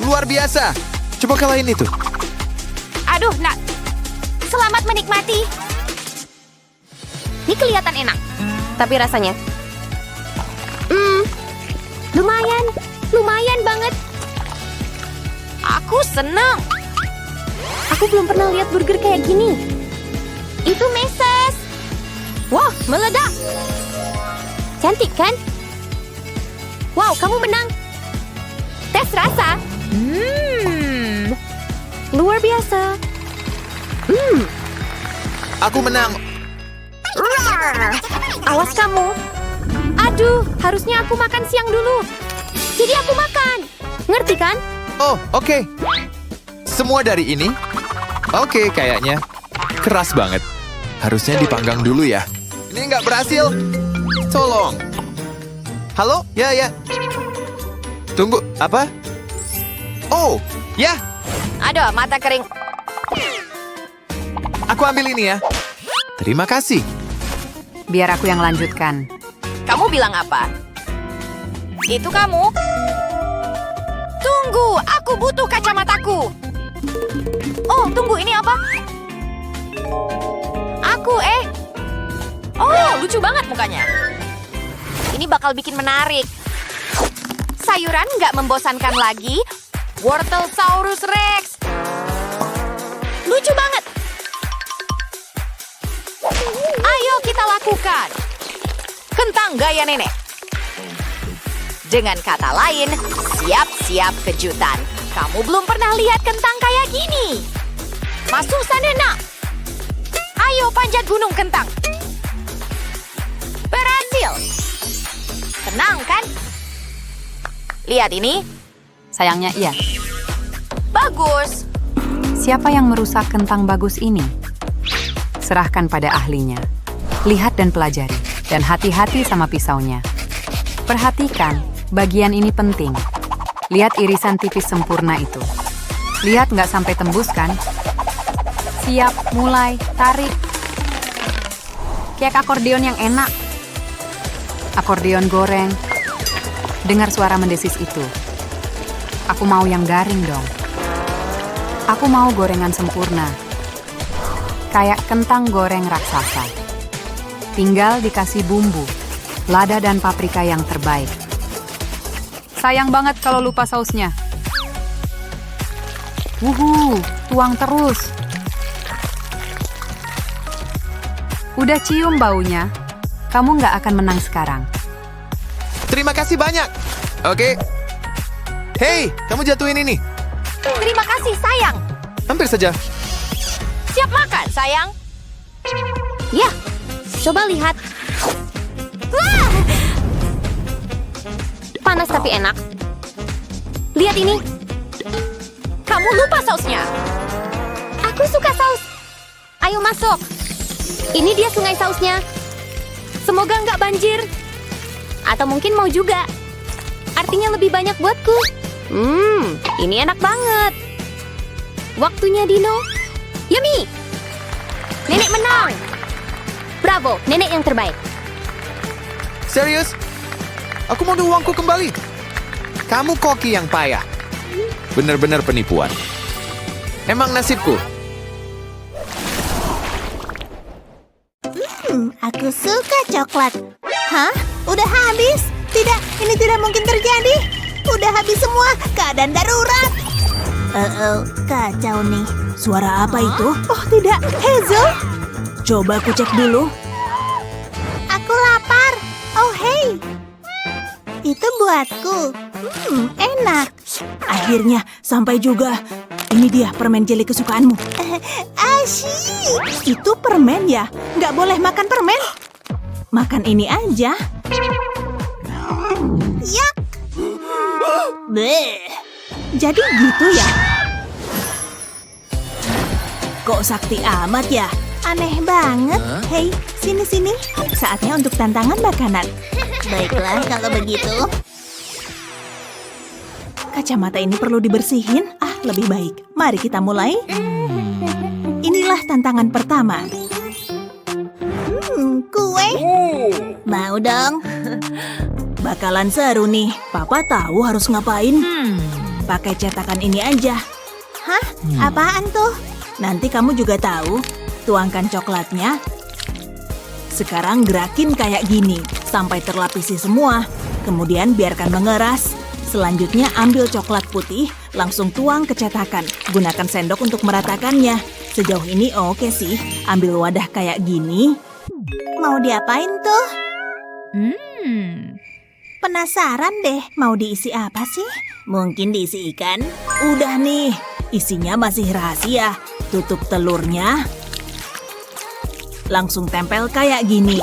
Luar biasa. Coba kalahin itu.
Aduh, nak. Selamat menikmati. Ini kelihatan enak. Tapi rasanya... lumayan banget. Aku senang. Aku belum pernah lihat burger kayak gini. Itu meses. Wah, meledak. Cantik kan? Wow, kamu menang. Tes rasa. Luar biasa.
Aku menang.
Awas kamu. Aduh, harusnya aku makan siang dulu. Jadi aku makan. Ngerti kan?
Oh, oke. Semua dari ini? Oke, kayaknya. Keras banget. Harusnya dipanggang dulu ya. Ini nggak berhasil. Tolong. Halo? Ya. Tunggu, apa? Oh, ya.
Aduh, mata kering.
Aku ambil ini ya. Terima kasih.
Biar aku yang lanjutkan.
Kamu bilang apa? Itu kamu? Tunggu, aku butuh kacamataku. Oh, tunggu, ini apa? Oh, lucu banget mukanya. Ini bakal bikin menarik. Sayuran nggak membosankan lagi. Wortelsaurus Rex. Lucu banget. Ayo kita lakukan. Kentang gaya nenek. Dengan kata lain, siap-siap kejutan. Kamu belum pernah lihat kentang kayak gini. Masuk sana, nak. Ayo panjat gunung kentang. Berhasil. Tenang kan? Lihat ini.
Sayangnya iya.
Bagus.
Siapa yang merusak kentang bagus ini? Serahkan pada ahlinya. Lihat dan pelajari. Dan hati-hati sama pisaunya. Perhatikan, bagian ini penting. Lihat irisan tipis sempurna itu. Lihat nggak sampai tembus kan? Siap, mulai, tarik. Kayak akordeon yang enak. Akordeon goreng. Dengar suara mendesis itu. Aku mau yang garing dong. Aku mau gorengan sempurna. Kayak kentang goreng raksasa. Tinggal dikasih bumbu, lada dan paprika yang terbaik. Sayang banget kalau lupa sausnya. Wuhu, tuang terus. Udah cium baunya. Kamu nggak akan menang sekarang.
Terima kasih banyak. Oke. Hei, kamu jatuhin ini.
Terima kasih, sayang.
Hampir saja.
Siap makan, sayang. Ya, coba lihat. Wah! Panas tapi enak. Lihat ini. Kamu lupa sausnya. Aku suka saus. Ayo masuk. Ini dia sungai sausnya. Semoga nggak banjir. Atau mungkin mau juga. Artinya lebih banyak buatku. Ini enak banget. Waktunya Dino. Yummy! Nenek menang. Bravo, nenek yang terbaik.
Serius? Aku mau uangku kembali. Kamu koki yang payah. Benar-benar penipuan. Emang nasibku.
Aku suka coklat. Hah? Udah habis? Tidak, ini tidak mungkin terjadi. Udah habis semua, keadaan darurat. Kacau nih. Suara apa itu? Oh tidak, Hazel. Coba aku cek dulu. Aku lapar. Oh hey. Itu buatku. Enak. Akhirnya sampai juga. Ini dia permen jeli kesukaanmu. Asyik. Itu permen ya? Nggak boleh makan permen. Makan ini aja. Yak. Bleh. Jadi gitu ya? Kok sakti amat ya? Aneh banget. Hei, sini-sini. Saatnya untuk tantangan makanan. Baiklah kalau begitu. Kacamata ini perlu dibersihin. Lebih baik. Mari kita mulai. Inilah tantangan pertama. Kue. Mau dong. Bakalan seru nih. Papa tahu harus ngapain. Pakai cetakan ini aja. Hah? Apaan tuh? Nanti kamu juga tahu. Tuangkan coklatnya. Sekarang gerakin kayak gini. Sampai terlapisi semua. Kemudian biarkan mengeras. Selanjutnya ambil coklat putih. Langsung tuang ke cetakan. Gunakan sendok untuk meratakannya. Sejauh ini oke sih. Ambil wadah kayak gini. Mau diapain tuh? Penasaran deh, mau diisi apa sih? Mungkin diisi ikan? Udah nih, isinya masih rahasia. Tutup telurnya. Langsung tempel kayak gini.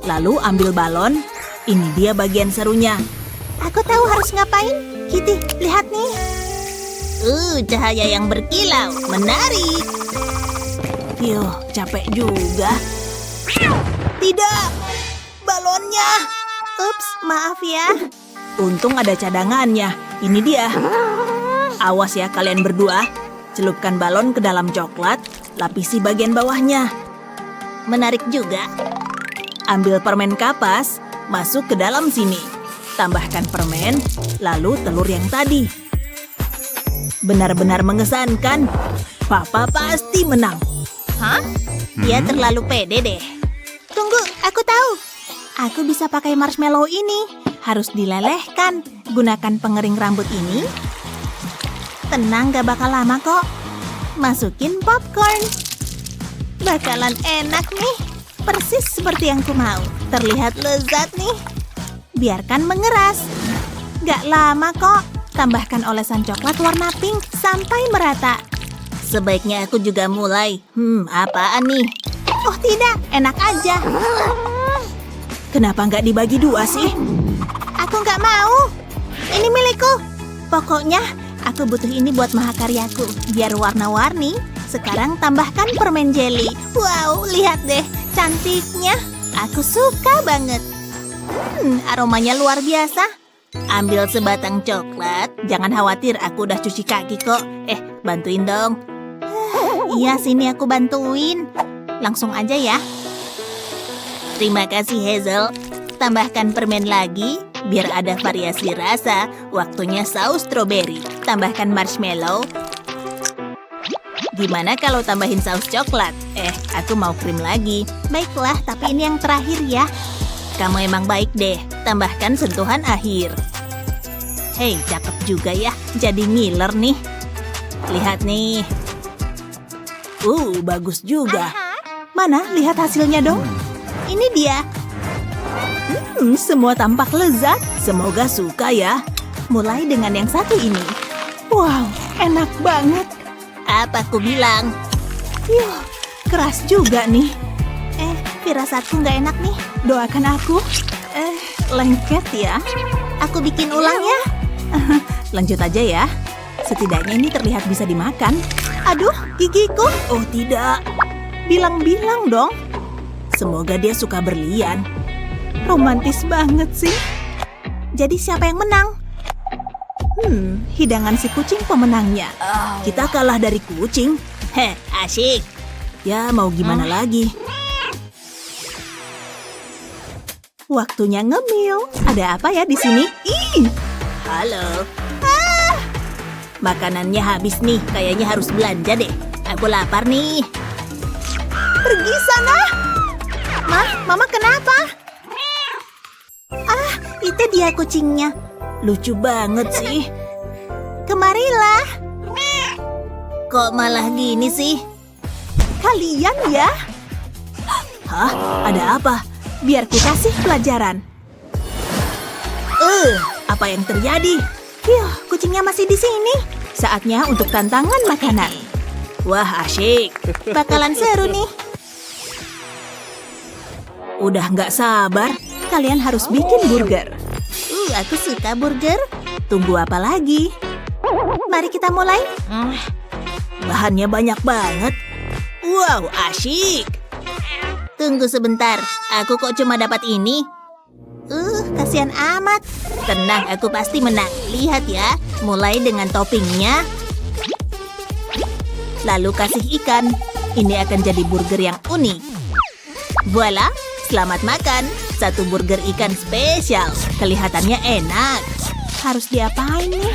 Lalu ambil balon. Ini dia bagian serunya. Aku tahu harus ngapain. Kitty, lihat nih. Cahaya yang berkilau. Menarik. Yuh, capek juga. Tidak, balonnya. Ups, maaf ya. Untung ada cadangannya. Ini dia. Awas ya kalian berdua. Celupkan balon ke dalam coklat. Lapisi bagian bawahnya. Menarik juga. Ambil permen kapas. Masuk ke dalam sini. Tambahkan permen. Lalu telur yang tadi. Benar-benar mengesankan. Papa pasti menang. Hah? Dia terlalu pede deh. Tunggu, aku tahu. Aku bisa pakai marshmallow ini. Harus dilelehkan. Gunakan pengering rambut ini. Tenang, gak bakal lama kok. Masukin popcorn. Bakalan enak nih. Persis seperti yang ku mau. Terlihat lezat nih. Biarkan mengeras. Gak lama kok. Tambahkan olesan coklat warna pink sampai merata. Sebaiknya aku juga mulai. Apaan nih? Oh tidak, enak aja. Kenapa nggak dibagi dua sih? Aku nggak mau. Ini milikku. Pokoknya, aku butuh ini buat mahakaryaku. Biar warna-warni. Sekarang tambahkan permen jelly. Wow, lihat deh. Cantiknya. Aku suka banget. Aromanya luar biasa. Ambil sebatang coklat. Jangan khawatir, aku udah cuci kaki kok. Bantuin dong. Iya, sini aku bantuin. Langsung aja ya. Terima kasih Hazel. Tambahkan permen lagi, biar ada variasi rasa. Waktunya saus stroberi. Tambahkan marshmallow. Gimana kalau tambahin saus coklat? Aku mau krim lagi. Baiklah, tapi ini yang terakhir ya. Kamu emang baik deh. Tambahkan sentuhan akhir. Hei, cakep juga ya. Jadi ngiler nih.
Lihat nih. Bagus juga. Mana? Lihat hasilnya dong. Ini dia. Semua tampak lezat. Semoga suka ya. Mulai dengan yang satu ini. Wow, enak banget. Apa aku bilang? Yuh, keras juga nih. Firasatku nggak enak nih. Doakan aku. Lengket ya. Aku bikin ulang ya. Lanjut aja ya. Setidaknya ini terlihat bisa dimakan. Aduh, gigiku. Oh tidak. Bilang-bilang dong. Semoga dia suka berlian. Romantis banget sih. Jadi siapa yang menang? Hidangan si kucing pemenangnya. Kita kalah dari kucing. Asyik. Ya, mau gimana lagi? Waktunya ngemil. Ada apa ya di sini? Halo. Makanannya habis nih. Kayaknya harus belanja deh. Aku lapar nih. Pergi sana. Mama kenapa? Itu dia kucingnya. Lucu banget sih. Kemarilah. Kok malah gini sih? Kalian ya? Hah? Ada apa? Biar ku kasih pelajaran. Apa yang terjadi? Yuh, kucingnya masih di sini. Saatnya untuk tantangan makanan. Wah, asyik. Bakalan seru nih. Udah nggak sabar. Kalian harus bikin burger. Aku suka burger. Tunggu apa lagi? Mari kita mulai. Bahannya banyak banget. Wow, asyik. Tunggu sebentar. Aku kok cuma dapat ini? Kasihan amat. Tenang, aku pasti menang. Lihat ya. Mulai dengan toppingnya. Lalu kasih ikan. Ini akan jadi burger yang unik. Voila. Selamat makan. Satu burger ikan spesial. Kelihatannya enak. Harus diapain nih?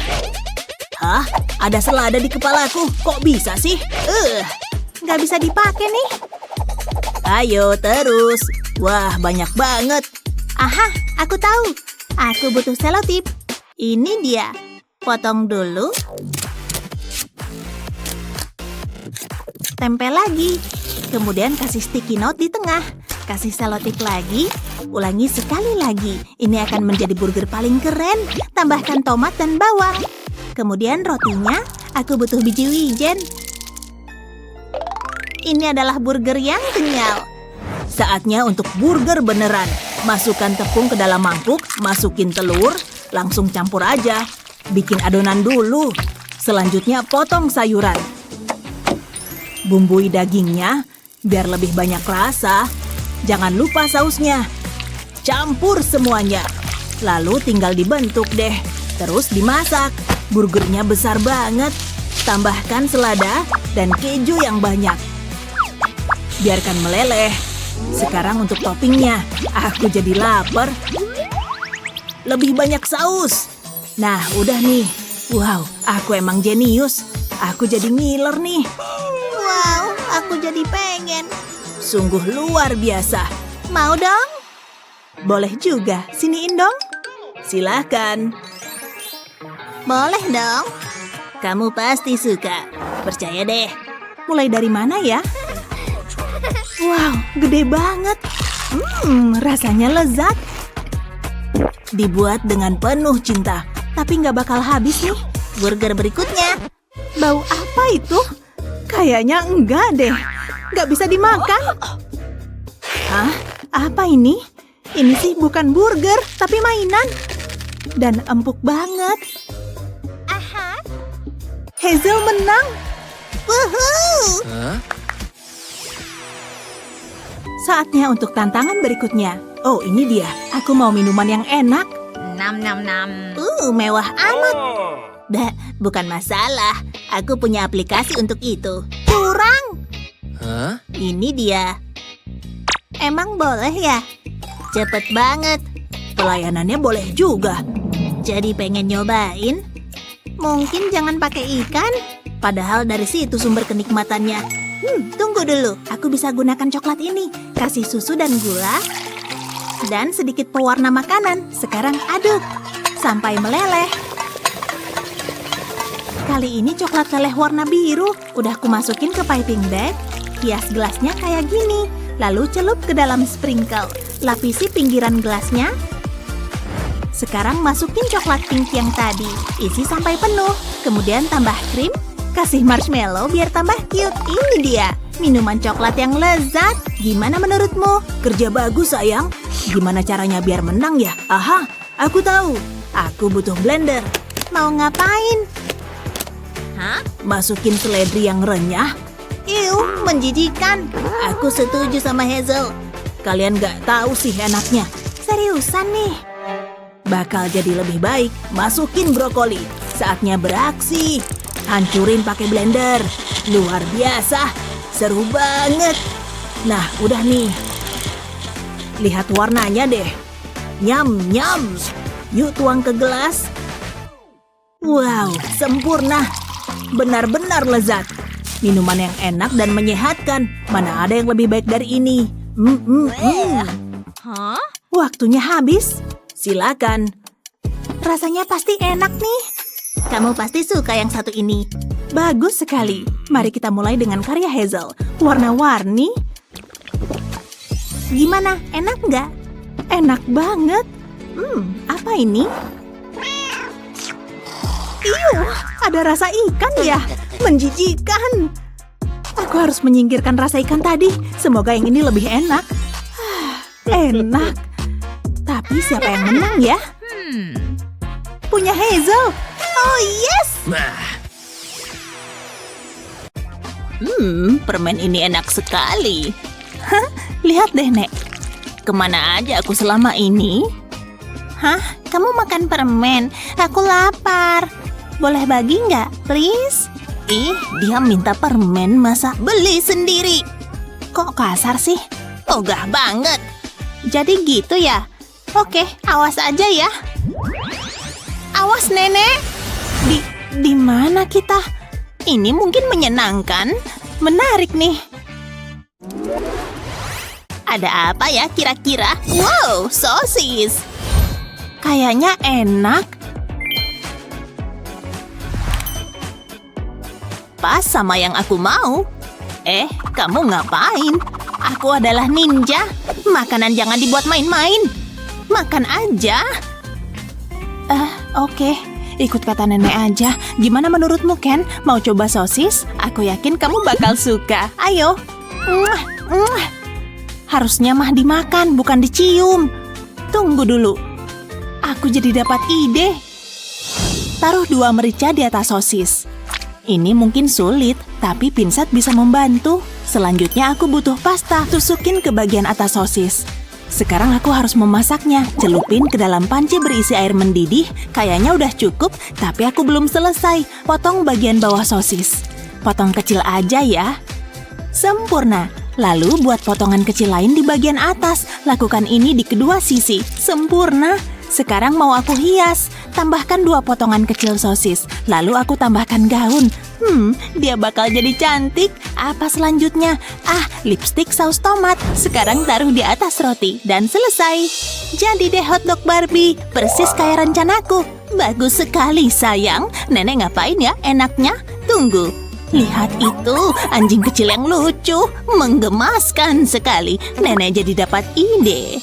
Hah? Ada selada di kepalaku. Kok bisa sih? Nggak bisa dipakai nih. Ayo terus. Wah, banyak banget. Aha, aku tahu. Aku butuh selotip. Ini dia. Potong dulu. Tempel lagi. Kemudian kasih sticky note di tengah. Kasih selotip lagi. Ulangi sekali lagi. Ini akan menjadi burger paling keren. Tambahkan tomat dan bawang. Kemudian rotinya, aku butuh biji wijen. Ini adalah burger yang kenyal. Saatnya untuk burger beneran. Masukkan tepung ke dalam mangkuk, masukin telur, langsung campur aja. Bikin adonan dulu. Selanjutnya potong sayuran. Bumbui dagingnya biar lebih banyak rasa. Jangan lupa sausnya. Campur semuanya. Lalu tinggal dibentuk deh. Terus dimasak. Burgernya besar banget. Tambahkan selada dan keju yang banyak. Biarkan meleleh. Sekarang untuk toppingnya. Aku jadi lapar. Lebih banyak saus. Nah, udah nih. Wow, aku emang jenius. Aku jadi ngiler nih. Wow, aku jadi pengen. Sungguh luar biasa. Mau dong? Boleh juga. Siniin dong. Silakan. Boleh dong. Kamu pasti suka. Percaya deh. Mulai dari mana ya? Wow, gede banget. Rasanya lezat. Dibuat dengan penuh cinta. Tapi nggak bakal habis nih. Burger berikutnya. Bau apa itu? Kayaknya enggak deh. Nggak bisa dimakan. Hah? Apa ini? Ini sih bukan burger, tapi mainan. Dan empuk banget. Hazel menang. Woohoo! Saatnya untuk tantangan berikutnya. Oh, ini dia. Aku mau minuman yang enak.
Nam nam nam.
Mewah amat. Bukan masalah. Aku punya aplikasi untuk itu. Curang. Ini dia. Emang boleh ya? Cepet banget. Pelayanannya boleh juga. Jadi pengen nyobain? Mungkin jangan pakai ikan. Padahal dari situ sumber kenikmatannya. Tunggu dulu. Aku bisa gunakan coklat ini. Kasih susu dan gula. Dan sedikit pewarna makanan. Sekarang aduk. Sampai meleleh. Kali ini coklat leleh warna biru. Udah aku masukin ke piping bag. Hias gelasnya kayak gini. Lalu celup ke dalam sprinkle. Lapisi pinggiran gelasnya. Sekarang masukin coklat pink yang tadi. Isi sampai penuh. Kemudian tambah krim. Kasih marshmallow biar tambah cute. Ini dia, minuman coklat yang lezat. Gimana menurutmu? Kerja bagus, sayang. Gimana caranya biar menang ya? Aha, aku tahu. Aku butuh blender. Mau ngapain? Hah? Masukin seledri yang renyah? Iu, menjijikan. Aku setuju sama Hazel. Kalian gak tahu sih enaknya. Seriusan nih. Bakal jadi lebih baik. Masukin brokoli. Saatnya beraksi. Hancurin pakai blender. Luar biasa. Seru banget. Nah, udah nih. Lihat warnanya deh. Nyam, nyam. Yuk tuang ke gelas. Wow, sempurna. Benar-benar lezat. Minuman yang enak dan menyehatkan. Mana ada yang lebih baik dari ini?
Hah?
Waktunya habis. Silakan. Rasanya pasti enak nih. Kamu pasti suka yang satu ini. Bagus sekali. Mari kita mulai dengan karya Hazel. Warna-warni. Gimana? Enak nggak? Enak banget. Apa ini? Iuh, ada rasa ikan ya? Menjijikan. Aku harus menyingkirkan rasa ikan tadi. Semoga yang ini lebih enak. Enak. Tapi siapa yang menang ya? Punya Hazel. Oh yes. Permen ini enak sekali. Hah? Lihat deh, Nek. Kemana aja aku selama ini? Hah? Kamu makan permen? Aku lapar. Boleh bagi nggak, please? Ih, dia minta permen, masa beli sendiri? Kok kasar sih? Ogah banget. Jadi gitu ya? Oke, awas aja ya. Awas, Nenek. Di mana kita? Ini mungkin menyenangkan. Menarik nih. Ada apa ya kira-kira? Wow, sosis. Kayaknya enak. Pas sama yang aku mau. Kamu ngapain? Aku adalah ninja. Makanan jangan dibuat main-main. Makan aja. Oke. Ikut kata nenek aja. Gimana menurutmu, Ken? Mau coba sosis? Aku yakin kamu bakal suka. Ayo. Harusnya mah dimakan, bukan dicium. Tunggu dulu. Aku jadi dapat ide. Taruh 2 merica di atas sosis. Ini mungkin sulit, tapi pinset bisa membantu. Selanjutnya aku butuh pasta. Tusukin ke bagian atas sosis. Sekarang aku harus memasaknya. Celupin ke dalam panci berisi air mendidih. Kayaknya udah cukup, tapi aku belum selesai. Potong bagian bawah sosis. Potong kecil aja ya. Sempurna. Lalu buat potongan kecil lain di bagian atas. Lakukan ini di kedua sisi. Sempurna. Sekarang mau aku hias. Tambahkan 2 potongan kecil sosis. Lalu aku tambahkan gaun. Dia bakal jadi cantik. Apa selanjutnya? Lipstick saus tomat. Sekarang taruh di atas roti. Dan selesai. Jadi deh hotdog Barbie. Persis kayak rencanaku. Bagus sekali, sayang. Nenek ngapain ya enaknya? Tunggu. Lihat itu, anjing kecil yang lucu. Menggemaskan sekali. Nenek jadi dapat ide.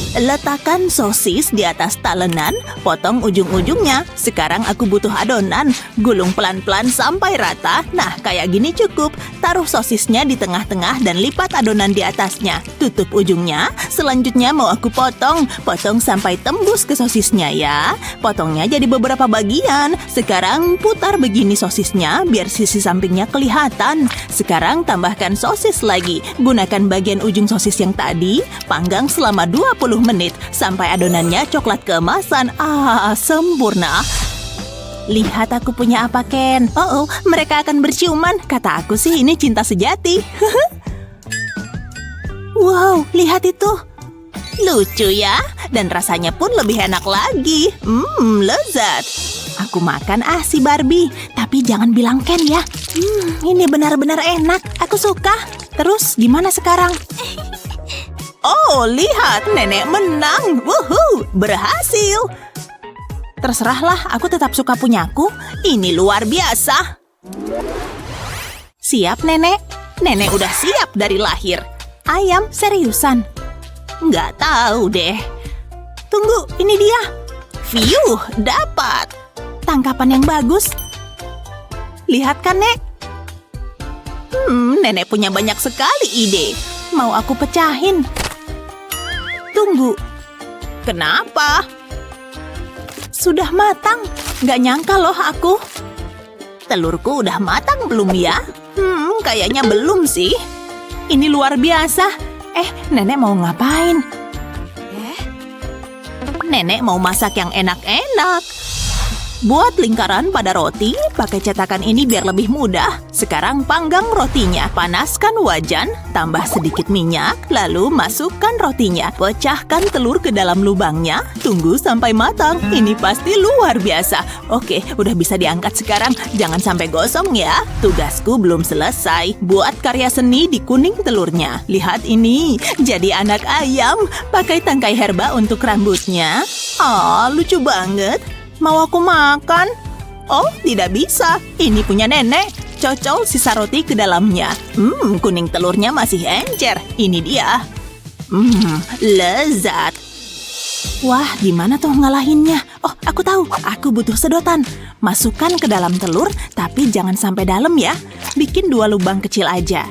Letakkan sosis di atas talenan, potong ujung-ujungnya. Sekarang aku butuh adonan. Gulung pelan-pelan sampai rata. Nah, kayak gini cukup. Taruh sosisnya di tengah-tengah dan lipat adonan di atasnya. Tutup ujungnya. Selanjutnya mau aku potong. Potong sampai tembus ke sosisnya ya. Potongnya jadi beberapa bagian. Sekarang putar begini sosisnya biar sisi sampingnya kelihatan. Sekarang tambahkan sosis lagi. Gunakan bagian ujung sosis yang tadi. Panggang selama 20 menit sampai adonannya coklat keemasan. Sempurna. Lihat aku punya apa, Ken? Mereka akan berciuman. Kata aku sih ini cinta sejati. Wow, lihat itu. Lucu ya. Dan rasanya pun lebih enak lagi. Lezat. Aku makan si Barbie. Tapi jangan bilang Ken ya. Ini benar-benar enak. Aku suka. Terus gimana sekarang? Oh, lihat, nenek menang. Wuhu, berhasil. Terserahlah, aku tetap suka punyaku. Ini luar biasa. Siap, Nenek? Nenek udah siap dari lahir. Ayam, seriusan? Nggak tahu deh. Tunggu, ini dia. Fiuh, dapat. Tangkapan yang bagus. Lihat kan, Nek? Nenek punya banyak sekali ide. Mau aku pecahin. Tunggu. Kenapa? Sudah matang. Nggak nyangka loh aku. Telurku udah matang belum ya? Kayaknya belum sih. Ini luar biasa. Nenek mau ngapain? Nenek mau masak yang enak-enak. Buat lingkaran pada roti, pakai cetakan ini biar lebih mudah. Sekarang panggang rotinya, panaskan wajan, tambah sedikit minyak, lalu masukkan rotinya. Pecahkan telur ke dalam lubangnya, tunggu sampai matang. Ini pasti luar biasa. Oke, udah bisa diangkat sekarang. Jangan sampai gosong ya. Tugasku belum selesai. Buat karya seni di kuning telurnya. Lihat ini, jadi anak ayam. Pakai tangkai herba untuk rambutnya. Lucu banget. Mau aku makan? Oh, tidak bisa. Ini punya nenek. Cocol sisa roti ke dalamnya. Kuning telurnya masih encer. Ini dia. Lezat. Wah, gimana tuh ngalahinnya? Oh, aku tahu. Aku butuh sedotan. Masukkan ke dalam telur, tapi jangan sampai dalam ya. Bikin 2 lubang kecil aja.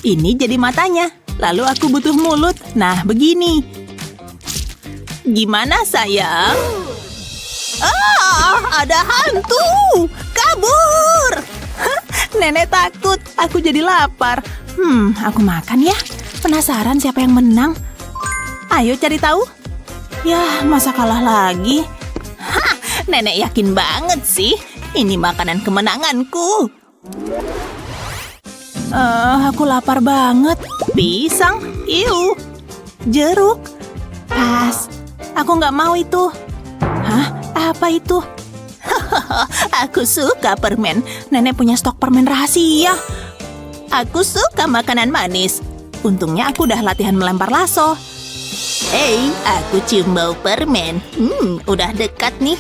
Ini jadi matanya. Lalu aku butuh mulut. Nah, begini. Gimana, sayang? Ada hantu! Kabur! Nenek takut. Aku jadi lapar. Aku makan ya. Penasaran siapa yang menang? Ayo cari tahu. Yah, masa kalah lagi? Nenek yakin banget sih. Ini makanan kemenanganku. Aku lapar banget. Pisang? Iu. Jeruk? Pas. Aku nggak mau itu. Apa itu? Aku suka permen. Nenek punya stok permen rahasia. Aku suka makanan manis. Untungnya aku udah latihan melempar lasso. Aku cium bau permen. Udah dekat nih.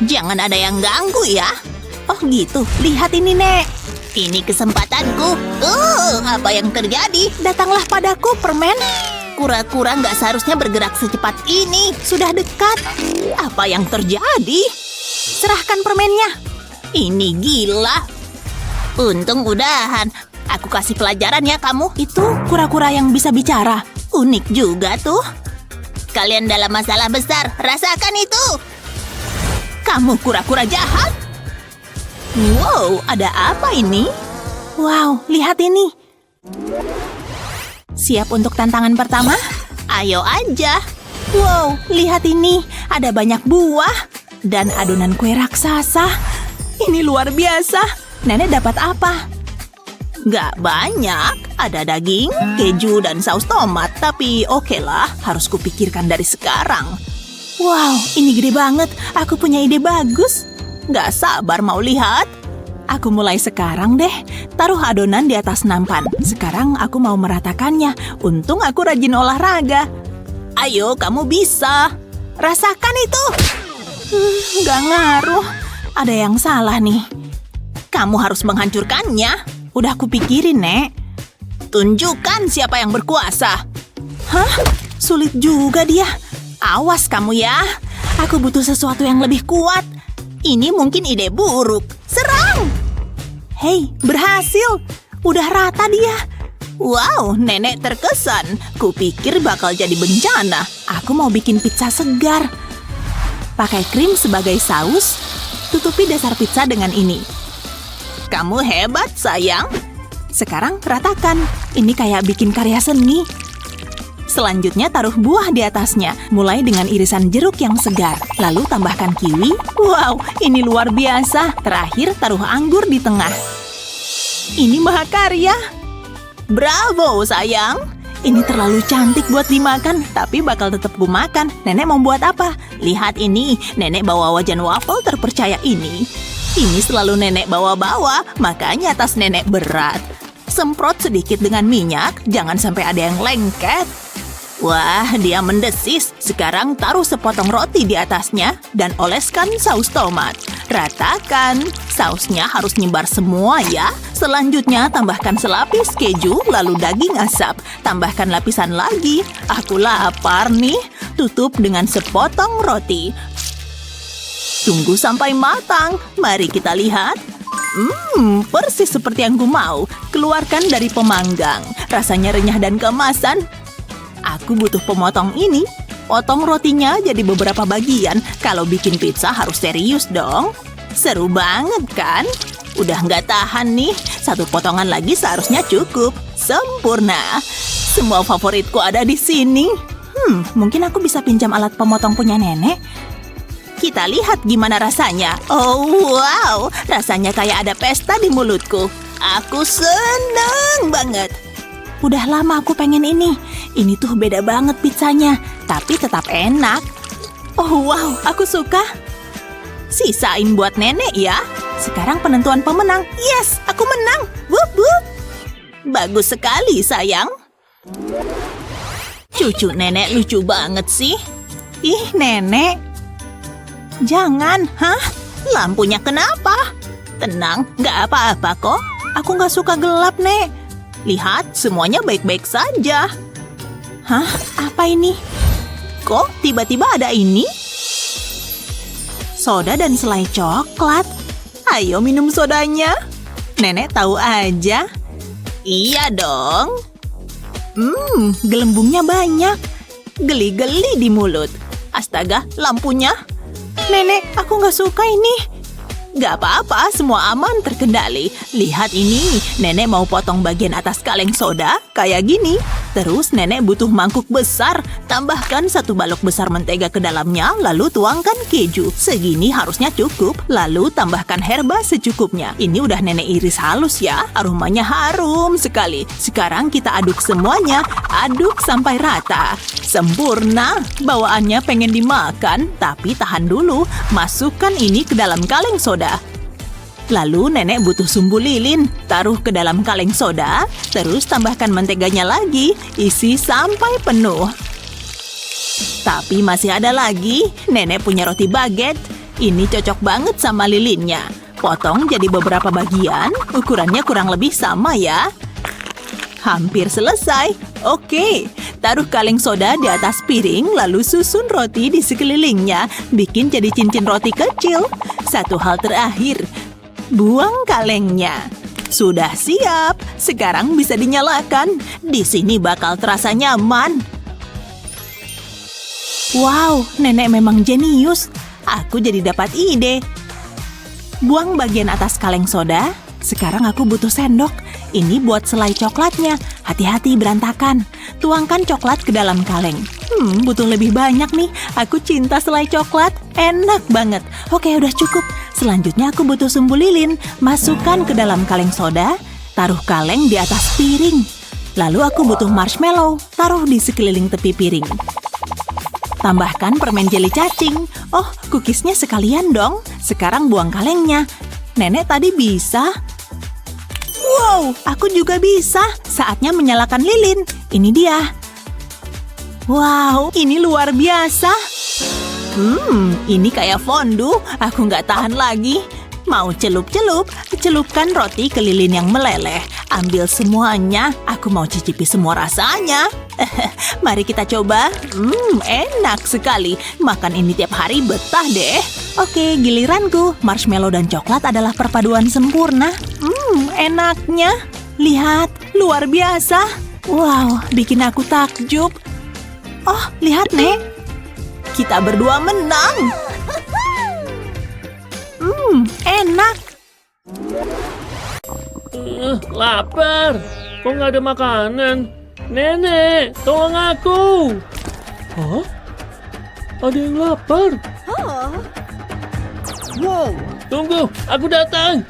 Jangan ada yang ganggu ya. Oh gitu, lihat ini, Nek. Ini kesempatanku. Apa yang terjadi? Datanglah padaku, permen. Kura-kura nggak seharusnya bergerak secepat ini. Sudah dekat. Apa yang terjadi? Serahkan permennya. Ini gila. Untung udahan. Aku kasih pelajaran ya kamu. Itu kura-kura yang bisa bicara. Unik juga tuh. Kalian dalam masalah besar. Rasakan itu. Kamu kura-kura jahat. Wow, ada apa ini? Wow, lihat ini. Siap untuk tantangan pertama? Ayo aja. Wow, lihat ini. Ada banyak buah. Dan adonan kue raksasa. Ini luar biasa. Nenek dapat apa? Gak banyak. Ada daging, keju, dan saus tomat. Tapi oke lah, harus kupikirkan dari sekarang. Wow, ini gede banget. Aku punya ide bagus. Gak sabar mau lihat. Aku mulai sekarang deh. Taruh adonan di atas nampan. Sekarang aku mau meratakannya. Untung aku rajin olahraga. Ayo, kamu bisa. Rasakan itu. Gak ngaruh. Ada yang salah nih. Kamu harus menghancurkannya. Udah aku pikirin, Nek. Tunjukkan siapa yang berkuasa. Sulit juga dia. Awas kamu ya. Aku butuh sesuatu yang lebih kuat. Ini mungkin ide buruk. Serang! Hei, berhasil. Udah rata dia. Wow, nenek terkesan. Kupikir bakal jadi bencana. Aku mau bikin pizza segar. Pakai krim sebagai saus. Tutupi dasar pizza dengan ini. Kamu hebat, sayang. Sekarang ratakan. Ini kayak bikin karya seni. Selanjutnya taruh buah di atasnya. Mulai dengan irisan jeruk yang segar. Lalu tambahkan kiwi. Wow, ini luar biasa. Terakhir taruh anggur di tengah. Ini mahakarya. Bravo, sayang. Ini terlalu cantik buat dimakan, tapi bakal tetap gue makan. Nenek mau buat apa? Lihat ini, nenek bawa wajan waffle terpercaya ini. Ini selalu nenek bawa-bawa, makanya tas nenek berat. Semprot sedikit dengan minyak, jangan sampai ada yang lengket. Wah, dia mendesis. Sekarang taruh sepotong roti di atasnya dan oleskan saus tomat. Ratakan. Sausnya harus nyebar semua ya. Selanjutnya tambahkan selapis keju, lalu daging asap. Tambahkan lapisan lagi. Aku lapar nih. Tutup dengan sepotong roti. Tunggu sampai matang. Mari kita lihat. Persis seperti yang ku mau. Keluarkan dari pemanggang. Rasanya renyah dan keemasan. Aku butuh pemotong ini. Potong rotinya jadi beberapa bagian. Kalau bikin pizza harus serius dong. Seru banget kan? Udah nggak tahan nih. Satu potongan lagi seharusnya cukup. Sempurna. Semua favoritku ada di sini. Mungkin aku bisa pinjam alat pemotong punya nenek. Kita lihat gimana rasanya. Oh, wow. Rasanya kayak ada pesta di mulutku. Aku seneng banget. Udah lama aku pengen ini. Ini tuh beda banget pizzanya, tapi tetap enak. Oh, wow. Aku suka. Sisain buat nenek ya. Sekarang penentuan pemenang. Yes, aku menang. Wup, wup. Bagus sekali, sayang. Cucu nenek lucu banget sih. Ih, nenek. Jangan, Lampunya kenapa? Tenang, nggak apa-apa kok. Aku nggak suka gelap, Nek. Lihat, semuanya baik-baik saja. Hah? Apa ini? Kok tiba-tiba ada ini? Soda dan selai coklat. Ayo minum sodanya. Nenek tahu aja. Iya dong. Gelembungnya banyak. Geli-geli di mulut. Astaga, lampunya. Nenek, aku nggak suka ini. Nggak apa-apa, semua aman terkendali. Lihat ini, nenek mau potong bagian atas kaleng soda, kayak gini. Terus nenek butuh mangkuk besar. Tambahkan 1 balok besar mentega ke dalamnya, lalu tuangkan keju. Segini harusnya cukup. Lalu tambahkan herba secukupnya. Ini udah nenek iris halus ya. Aromanya harum sekali. Sekarang kita aduk semuanya. Aduk sampai rata. Sempurna. Bawaannya pengen dimakan, tapi tahan dulu. Masukkan ini ke dalam kaleng soda. Lalu nenek butuh sumbu lilin. Taruh ke dalam kaleng soda. Terus tambahkan menteganya lagi. Isi sampai penuh. Tapi masih ada lagi. Nenek punya roti baguette. Ini cocok banget sama lilinnya. Potong jadi beberapa bagian. Ukurannya kurang lebih sama ya. Hampir selesai. Oke. Taruh kaleng soda di atas piring. Lalu susun roti di sekelilingnya. Bikin jadi cincin roti kecil. Satu hal terakhir. Buang kalengnya. Sudah siap. Sekarang bisa dinyalakan. Di sini bakal terasa nyaman. Wow, nenek memang jenius. Aku jadi dapat ide. Buang bagian atas kaleng soda. Sekarang aku butuh sendok. Ini buat selai coklatnya. Hati-hati berantakan. Tuangkan coklat ke dalam kaleng. Butuh lebih banyak nih. Aku cinta selai coklat. Enak banget. Oke, udah cukup. Selanjutnya aku butuh sumbu lilin. Masukkan ke dalam kaleng soda. Taruh kaleng di atas piring. Lalu aku butuh marshmallow. Taruh di sekeliling tepi piring. Tambahkan permen jeli cacing. Oh, cookiesnya sekalian dong. Sekarang buang kalengnya. Nenek tadi bisa. Wow, aku juga bisa. Saatnya menyalakan lilin. Ini dia. Wow, ini luar biasa. Ini kayak fondue. Aku nggak tahan lagi. Mau celup-celup, celupkan roti ke lilin yang meleleh. Ambil semuanya. Aku mau cicipi semua rasanya. Mari kita coba. Enak sekali. Makan ini tiap hari betah deh. Oke, giliranku. Marshmallow dan coklat adalah perpaduan sempurna. Enaknya. Lihat, luar biasa. Wow, bikin aku takjub. Oh, lihat, Nek. Kita berdua menang. Enak.
Lapar. Kok nggak ada makanan? Nenek, tolong aku. Hah? Ada yang lapar. Wow, tunggu, aku datang.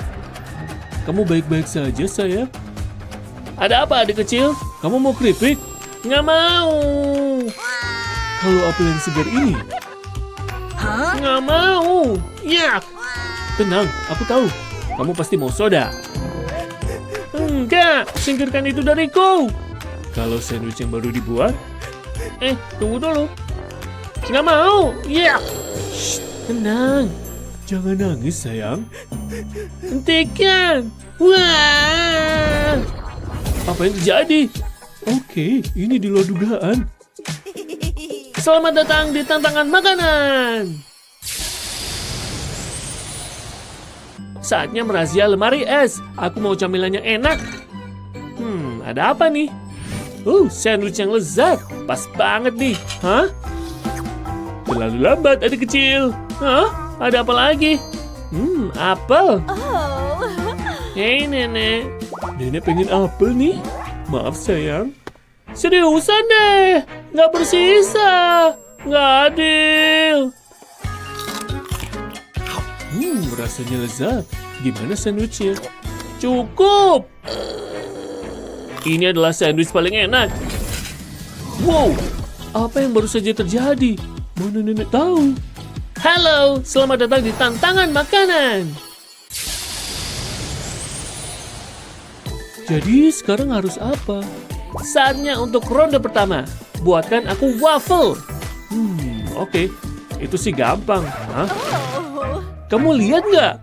Kamu baik-baik saja, sayang? Ada apa, adik kecil? Kamu mau keripik? Nggak mau. Kalau apel yang segar ini? Nggak mau. Ya. Tenang, aku tahu. Kamu pasti mau soda. Enggak, singkirkan itu dariku. Kalau sandwich yang baru dibuat, Tunggu dulu. Nggak mau. Ya. Shh, tenang. Jangan nangis, sayang. Hentikan. Wah. Apa yang terjadi? Oke, ini di luar dugaan. Selamat datang di tantangan makanan. Saatnya merazia lemari es. Aku mau camilan yang enak. Ada apa nih? Sandwich yang lezat. Pas banget nih. Hah? Terlalu lambat, adik kecil. Hah? Ada apa lagi? Apel. Hei, Nenek. Nenek pengen apel nih. Maaf, sayang. Seriusan deh. Nggak bersisa. Nggak adil. Rasanya lezat. Gimana sandwichnya? Cukup. Ini adalah sandwich paling enak. Wow, apa yang baru saja terjadi? Mana nenek tahu? Halo, selamat datang di tantangan makanan. Jadi sekarang harus apa? Saatnya untuk ronde pertama. Buatkan aku waffle. Oke. Itu sih gampang. Hah? Kamu lihat nggak?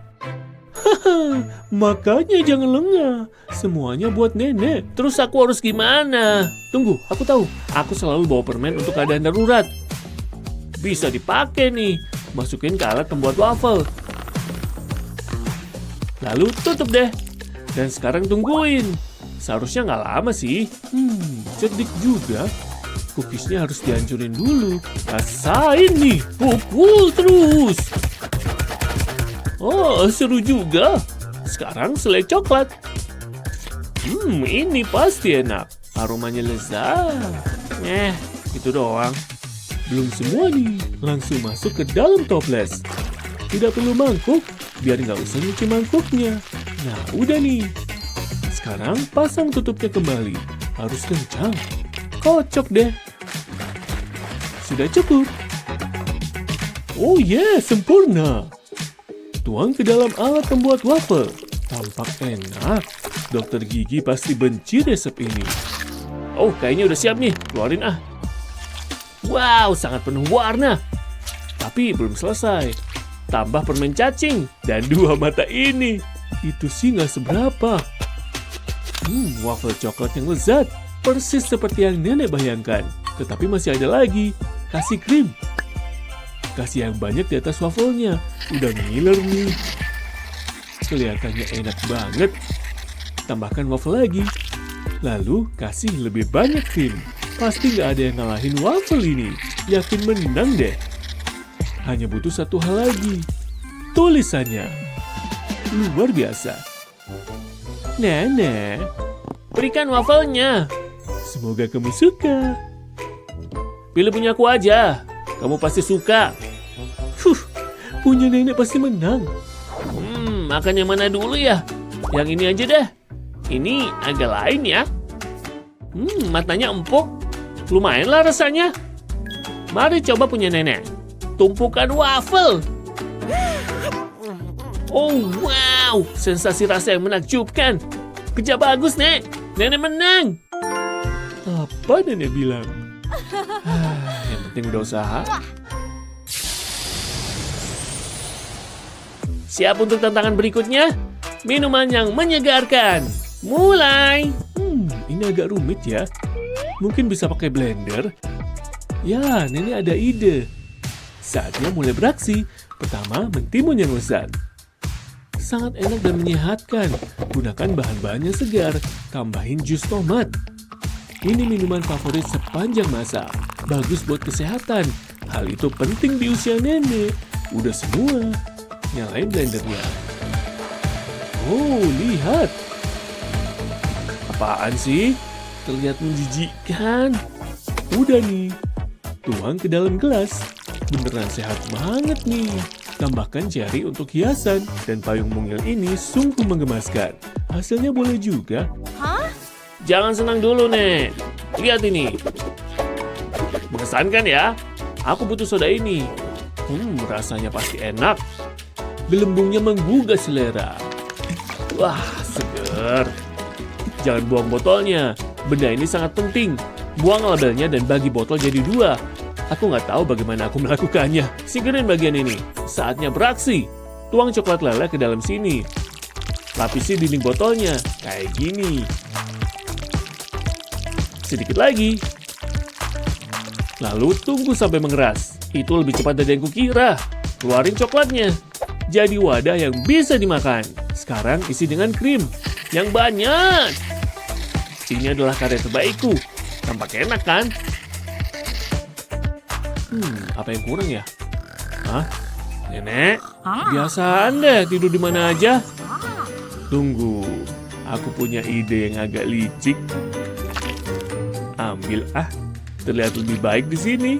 Makanya jangan lengah. Semuanya buat nenek. Terus aku harus gimana? Tunggu, aku tahu. Aku selalu bawa permen untuk keadaan darurat. Bisa dipakai nih. Masukin ke alat pembuat waffle. Lalu tutup deh. Dan sekarang tungguin. Seharusnya nggak lama sih. Cerdik juga. Cookiesnya harus dihancurin dulu. Rasain nih. Pukul terus. Oh, seru juga. Sekarang selai coklat. Ini pasti enak. Aromanya lezat. Itu doang. Belum semua nih. Langsung masuk ke dalam toples. Tidak perlu mangkuk, biar nggak usah nyuci mangkuknya. Nah, udah nih. Sekarang pasang tutupnya kembali. Harus kencang. Kocok deh. Sudah cukup. Oh sempurna. Tuang ke dalam alat pembuat waffle. Tampak enak. Dokter gigi pasti benci resep ini. Oh, kayaknya udah siap nih. Keluarin ah. Wow, sangat penuh warna. Tapi belum selesai. Tambah permen cacing dan 2 mata ini. Itu sih nggak seberapa. Waffle coklat yang lezat. Persis seperti yang nenek bayangkan. Tetapi masih ada lagi. Kasih krim. Kasih yang banyak di atas wafelnya. Udah ngiler nih. Kelihatannya enak banget. Tambahkan waffle lagi. Lalu kasih lebih banyak krim. Pasti nggak ada yang ngalahin waffle ini. Yakin menang deh. Hanya butuh satu hal lagi. Tulisannya. Luar biasa. Nenek, berikan wafelnya. Semoga kamu suka. Pilih punya aku aja. Kamu pasti suka. Punya nenek pasti menang. Makan yang mana dulu ya? Yang ini aja deh. Ini agak lain ya. Matanya empuk. Lumayan lah rasanya. Mari coba punya nenek. Tumpukan waffle. Oh wow, sensasi rasa yang menakjubkan. Kerja bagus, Nek. Nenek menang. Apa nenek bilang? Yang penting udah usaha. Siap untuk tantangan berikutnya? Minuman yang menyegarkan. Mulai. Ini agak rumit ya. Mungkin bisa pakai blender. Ya, nenek ada ide. Saatnya mulai beraksi. Pertama, mentimun yang lezat. Sangat enak dan menyehatkan. Gunakan bahan-bahan yang segar. Tambahin jus tomat. Ini minuman favorit sepanjang masa. Bagus buat kesehatan. Hal itu penting di usia nenek. Udah semua. Nyalain blendernya. Oh, lihat. Apaan sih? Terlihat menjijikkan. Udah nih. Tuang ke dalam gelas. Beneran sehat banget nih. Tambahkan cherry untuk hiasan. Dan payung mungil ini sungguh menggemaskan. Hasilnya boleh juga. Jangan senang dulu, Nek. Lihat ini. Mengesankan ya. Aku butuh soda ini. Rasanya pasti enak. Gelembungnya menggugah selera. Wah, seger. Jangan buang botolnya. Benda ini sangat penting. Buang labelnya dan bagi botol jadi 2. Aku nggak tahu bagaimana aku melakukannya. Singkirin bagian ini. Saatnya beraksi. Tuang coklat lele ke dalam sini. Lapisi dinding botolnya. Kayak gini. Sedikit lagi. Lalu tunggu sampai mengeras. Itu lebih cepat dari yang kukira. Keluarin coklatnya. Jadi wadah yang bisa dimakan. Sekarang isi dengan krim. Yang banyak. Ini adalah karya terbaikku. Tampak enak kan? Apa yang kurang ya? Hah? Nenek? Biasaan deh tidur di mana aja. Tunggu. Aku punya ide yang agak licik. Ambil terlihat lebih baik di sini.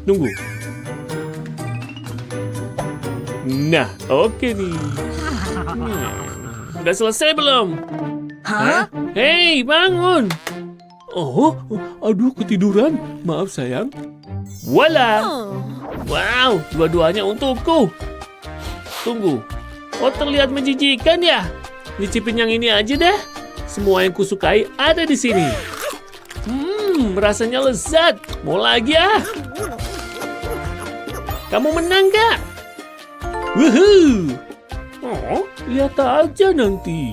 Tunggu. Nah, oke nih. Udah selesai belum? Hah? Hei, bangun! Oh, aduh ketiduran. Maaf sayang. Voila! Wow, dua-duanya untukku. Tunggu. Oh, terlihat menjijikan ya? Nyicipin yang ini aja deh. Semua yang kusukai ada di sini. Rasanya lezat. Mau lagi ya? Kamu menang gak? Wuhuu! Oh, lihat aja nanti.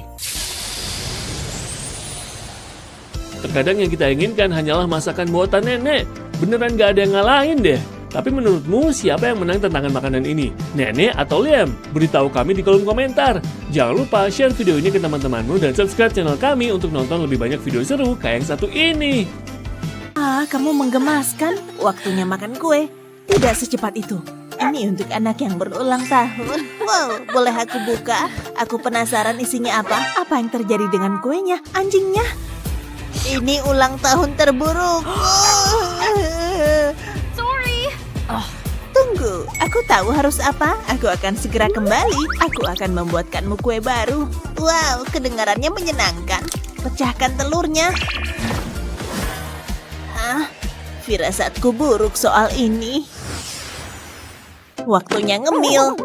Terkadang yang kita inginkan hanyalah masakan buatan nenek. Beneran gak ada yang ngalahin deh. Tapi menurutmu siapa yang menang tantangan makanan ini? Nenek atau Liam? Beritahu kami di kolom komentar. Jangan lupa share video ini ke teman-temanmu dan subscribe channel kami untuk nonton lebih banyak video seru kayak yang satu ini.
Kamu menggemaskan. Waktunya makan kue. Tidak secepat itu. Ini untuk anak yang berulang tahun. Wow, boleh aku buka? Aku penasaran isinya apa. Apa yang terjadi dengan kuenya? Anjingnya? Ini ulang tahun terburuk.
Sorry.
Tunggu, aku tahu harus apa. Aku akan segera kembali. Aku akan membuatkanmu kue baru. Wow, kedengarannya menyenangkan. Pecahkan telurnya. Firasatku buruk soal ini. Waktunya ngemil.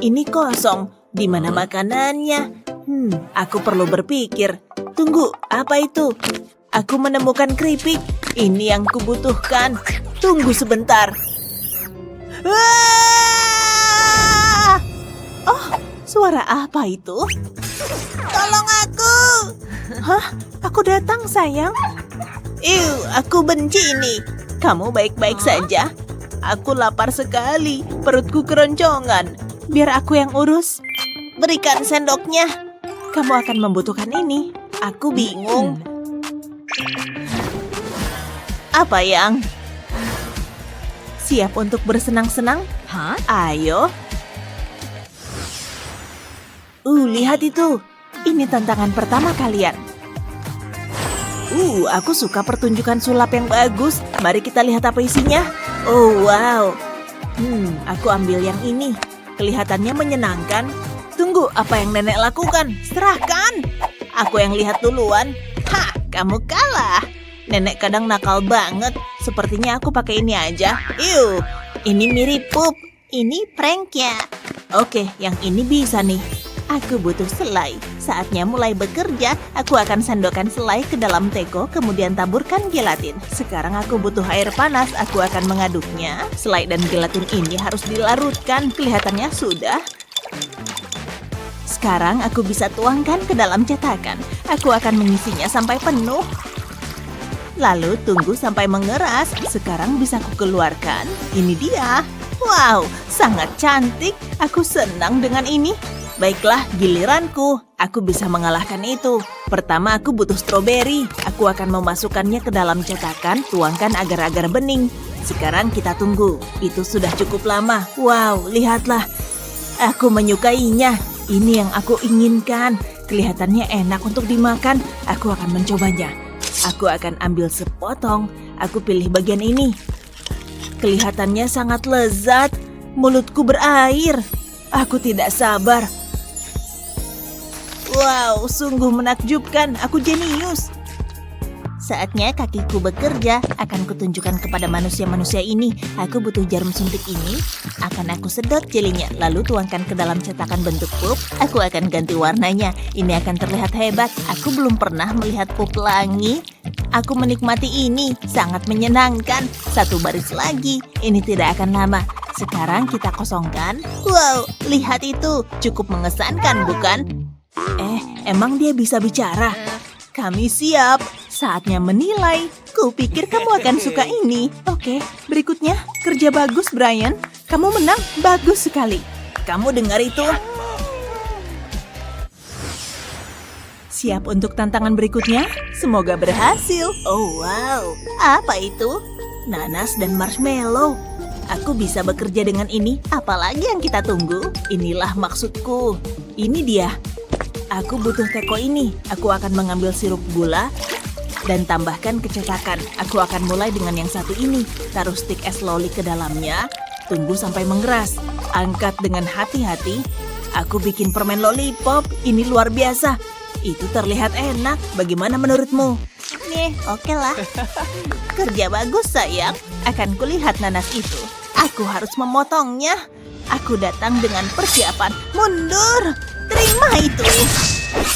Ini kosong. Di mana makanannya? Aku perlu berpikir. Tunggu, apa itu? Aku menemukan keripik. Ini yang kubutuhkan. Tunggu sebentar. Oh, suara apa itu? Tolong aku. Aku datang, sayang. Aku benci ini. Kamu baik-baik saja? Aku lapar sekali. Perutku keroncongan. Biar aku yang urus. Berikan sendoknya. Kamu akan membutuhkan ini. Aku bingung. Apa yang? Siap untuk bersenang-senang? Ayo. Lihat itu. Ini tantangan pertama kalian. Aku suka pertunjukan sulap yang bagus. Mari kita lihat apa isinya. Oh, wow. Aku ambil yang ini. Kelihatannya menyenangkan. Tunggu, apa yang nenek lakukan? Serahkan. Aku yang lihat duluan. Kamu kalah. Nenek kadang nakal banget. Sepertinya aku pakai ini aja. Ini mirip pup. Ini prank ya. Oke, yang ini bisa nih. Aku butuh selai. Saatnya mulai bekerja. Aku akan sendokkan selai ke dalam teko, kemudian taburkan gelatin. Sekarang aku butuh air panas. Aku akan mengaduknya. Selai dan gelatin ini harus dilarutkan. Kelihatannya sudah. Sekarang aku bisa tuangkan ke dalam cetakan. Aku akan mengisinya sampai penuh. Lalu tunggu sampai mengeras. Sekarang bisa aku keluarkan. Ini dia. Wow, sangat cantik. Aku senang dengan ini. Baiklah, giliranku. Aku bisa mengalahkan itu. Pertama, aku butuh stroberi. Aku akan memasukkannya ke dalam cetakan, tuangkan agar-agar bening. Sekarang kita tunggu. Itu sudah cukup lama. Wow, lihatlah. Aku menyukainya. Ini yang aku inginkan. Kelihatannya enak untuk dimakan. Aku akan mencobanya. Aku akan ambil sepotong. Aku pilih bagian ini. Kelihatannya sangat lezat. Mulutku berair. Aku tidak sabar. Wow, sungguh menakjubkan. Aku jenius. saatnya kakiku bekerja. Akan kutunjukkan kepada manusia-manusia ini. Aku butuh jarum suntik ini. Akan aku sedot jelinya, lalu tuangkan ke dalam cetakan bentuk pup. Aku akan ganti warnanya. Ini akan terlihat hebat. Aku belum pernah melihat pup pelangi. Aku menikmati ini, sangat menyenangkan. Satu baris lagi, ini tidak akan lama. Sekarang kita kosongkan. Wow, lihat itu, cukup mengesankan bukan? Emang dia bisa bicara? Kami siap, saatnya menilai. Kupikir kamu akan suka ini. Oke, berikutnya, kerja bagus Brian. Kamu menang, bagus sekali. Kamu dengar itu? Siap untuk tantangan berikutnya? Semoga berhasil. Oh wow, apa itu? Nanas dan marshmallow. Aku bisa bekerja dengan ini, apalagi yang kita tunggu? Inilah maksudku. Ini dia. Aku butuh teko ini. Aku akan mengambil sirup gula dan tambahkan ke cetakan. Aku akan mulai dengan yang satu ini. Taruh stik es loli ke dalamnya. Tunggu sampai mengeras. Angkat dengan hati-hati. Aku bikin permen lollipop. Ini luar biasa. Itu terlihat enak. Bagaimana menurutmu? Nih, oke lah. Kerja bagus sayang. Akan kulihat nanas itu. Aku harus memotongnya. Aku datang dengan persiapan. Mundur. Terima itu.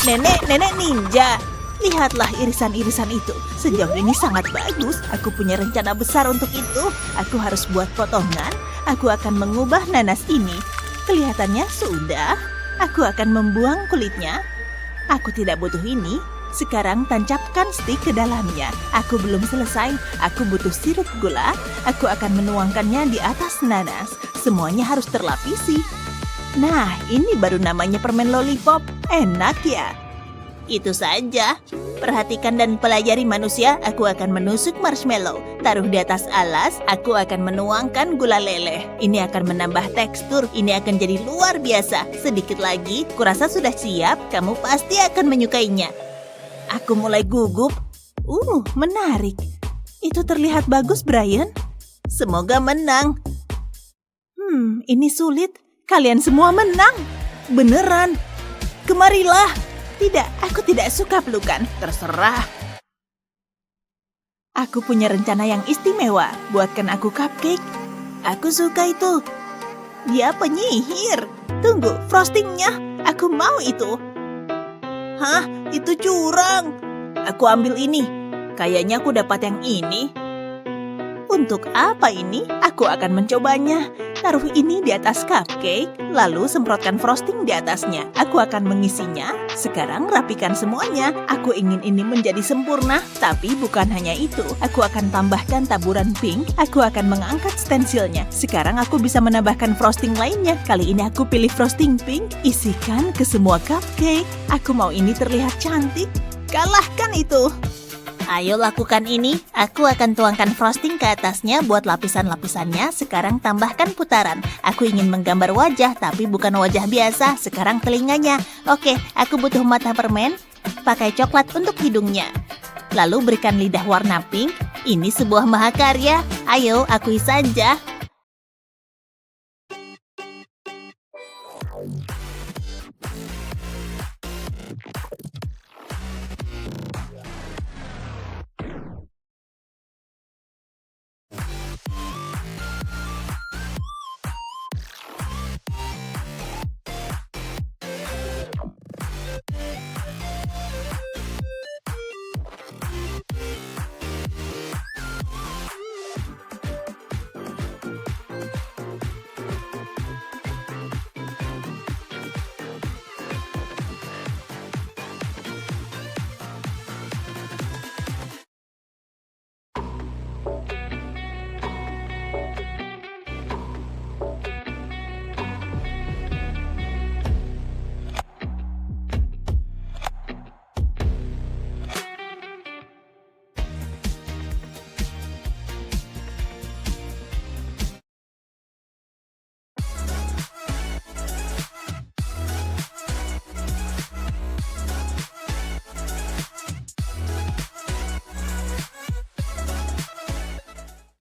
Nenek ninja. Lihatlah irisan-irisan itu. Sejauh ini sangat bagus. Aku punya rencana besar untuk itu. Aku harus buat potongan. Aku akan mengubah nanas ini. Kelihatannya sudah. Aku akan membuang kulitnya. Aku tidak butuh ini. Sekarang tancapkan stik ke dalamnya. Aku belum selesai. Aku butuh sirup gula. Aku akan menuangkannya di atas nanas. Semuanya harus terlapisi. Nah, ini baru namanya permen lollipop. Enak ya? Itu saja. Perhatikan dan pelajari manusia. Aku akan menusuk marshmallow. Taruh di atas alas. Aku akan menuangkan gula leleh. Ini akan menambah tekstur. Ini akan jadi luar biasa. Sedikit lagi. Kurasa sudah siap. Kamu pasti akan menyukainya. Aku mulai gugup. Menarik. Itu terlihat bagus, Brian. Semoga menang. Ini sulit. Kalian semua menang. Beneran. Kemarilah. Tidak, aku tidak suka pelukan. Terserah. Aku punya rencana yang istimewa. Buatkan aku cupcake. Aku suka itu. Dia penyihir. Tunggu, frostingnya. Aku mau itu. Hah? Itu curang. Aku ambil ini. Kayaknya aku dapat yang ini. Untuk apa ini? Aku akan mencobanya. Taruh ini di atas cupcake, lalu semprotkan frosting di atasnya. Aku akan mengisinya. Sekarang rapikan semuanya. Aku ingin ini menjadi sempurna. Tapi bukan hanya itu. Aku akan tambahkan taburan pink. Aku akan mengangkat stensilnya. Sekarang aku bisa menambahkan frosting lainnya. Kali ini aku pilih frosting pink. Isikan ke semua cupcake. Aku mau ini terlihat cantik. Kalahkan itu. Ayo lakukan ini. Aku akan tuangkan frosting ke atasnya buat lapisan-lapisannya. Sekarang tambahkan putaran. Aku ingin menggambar wajah, tapi bukan wajah biasa. Sekarang telinganya. Oke, aku butuh mata permen. Pakai coklat untuk hidungnya. Lalu berikan lidah warna pink. Ini sebuah mahakarya. Ayo, akui saja.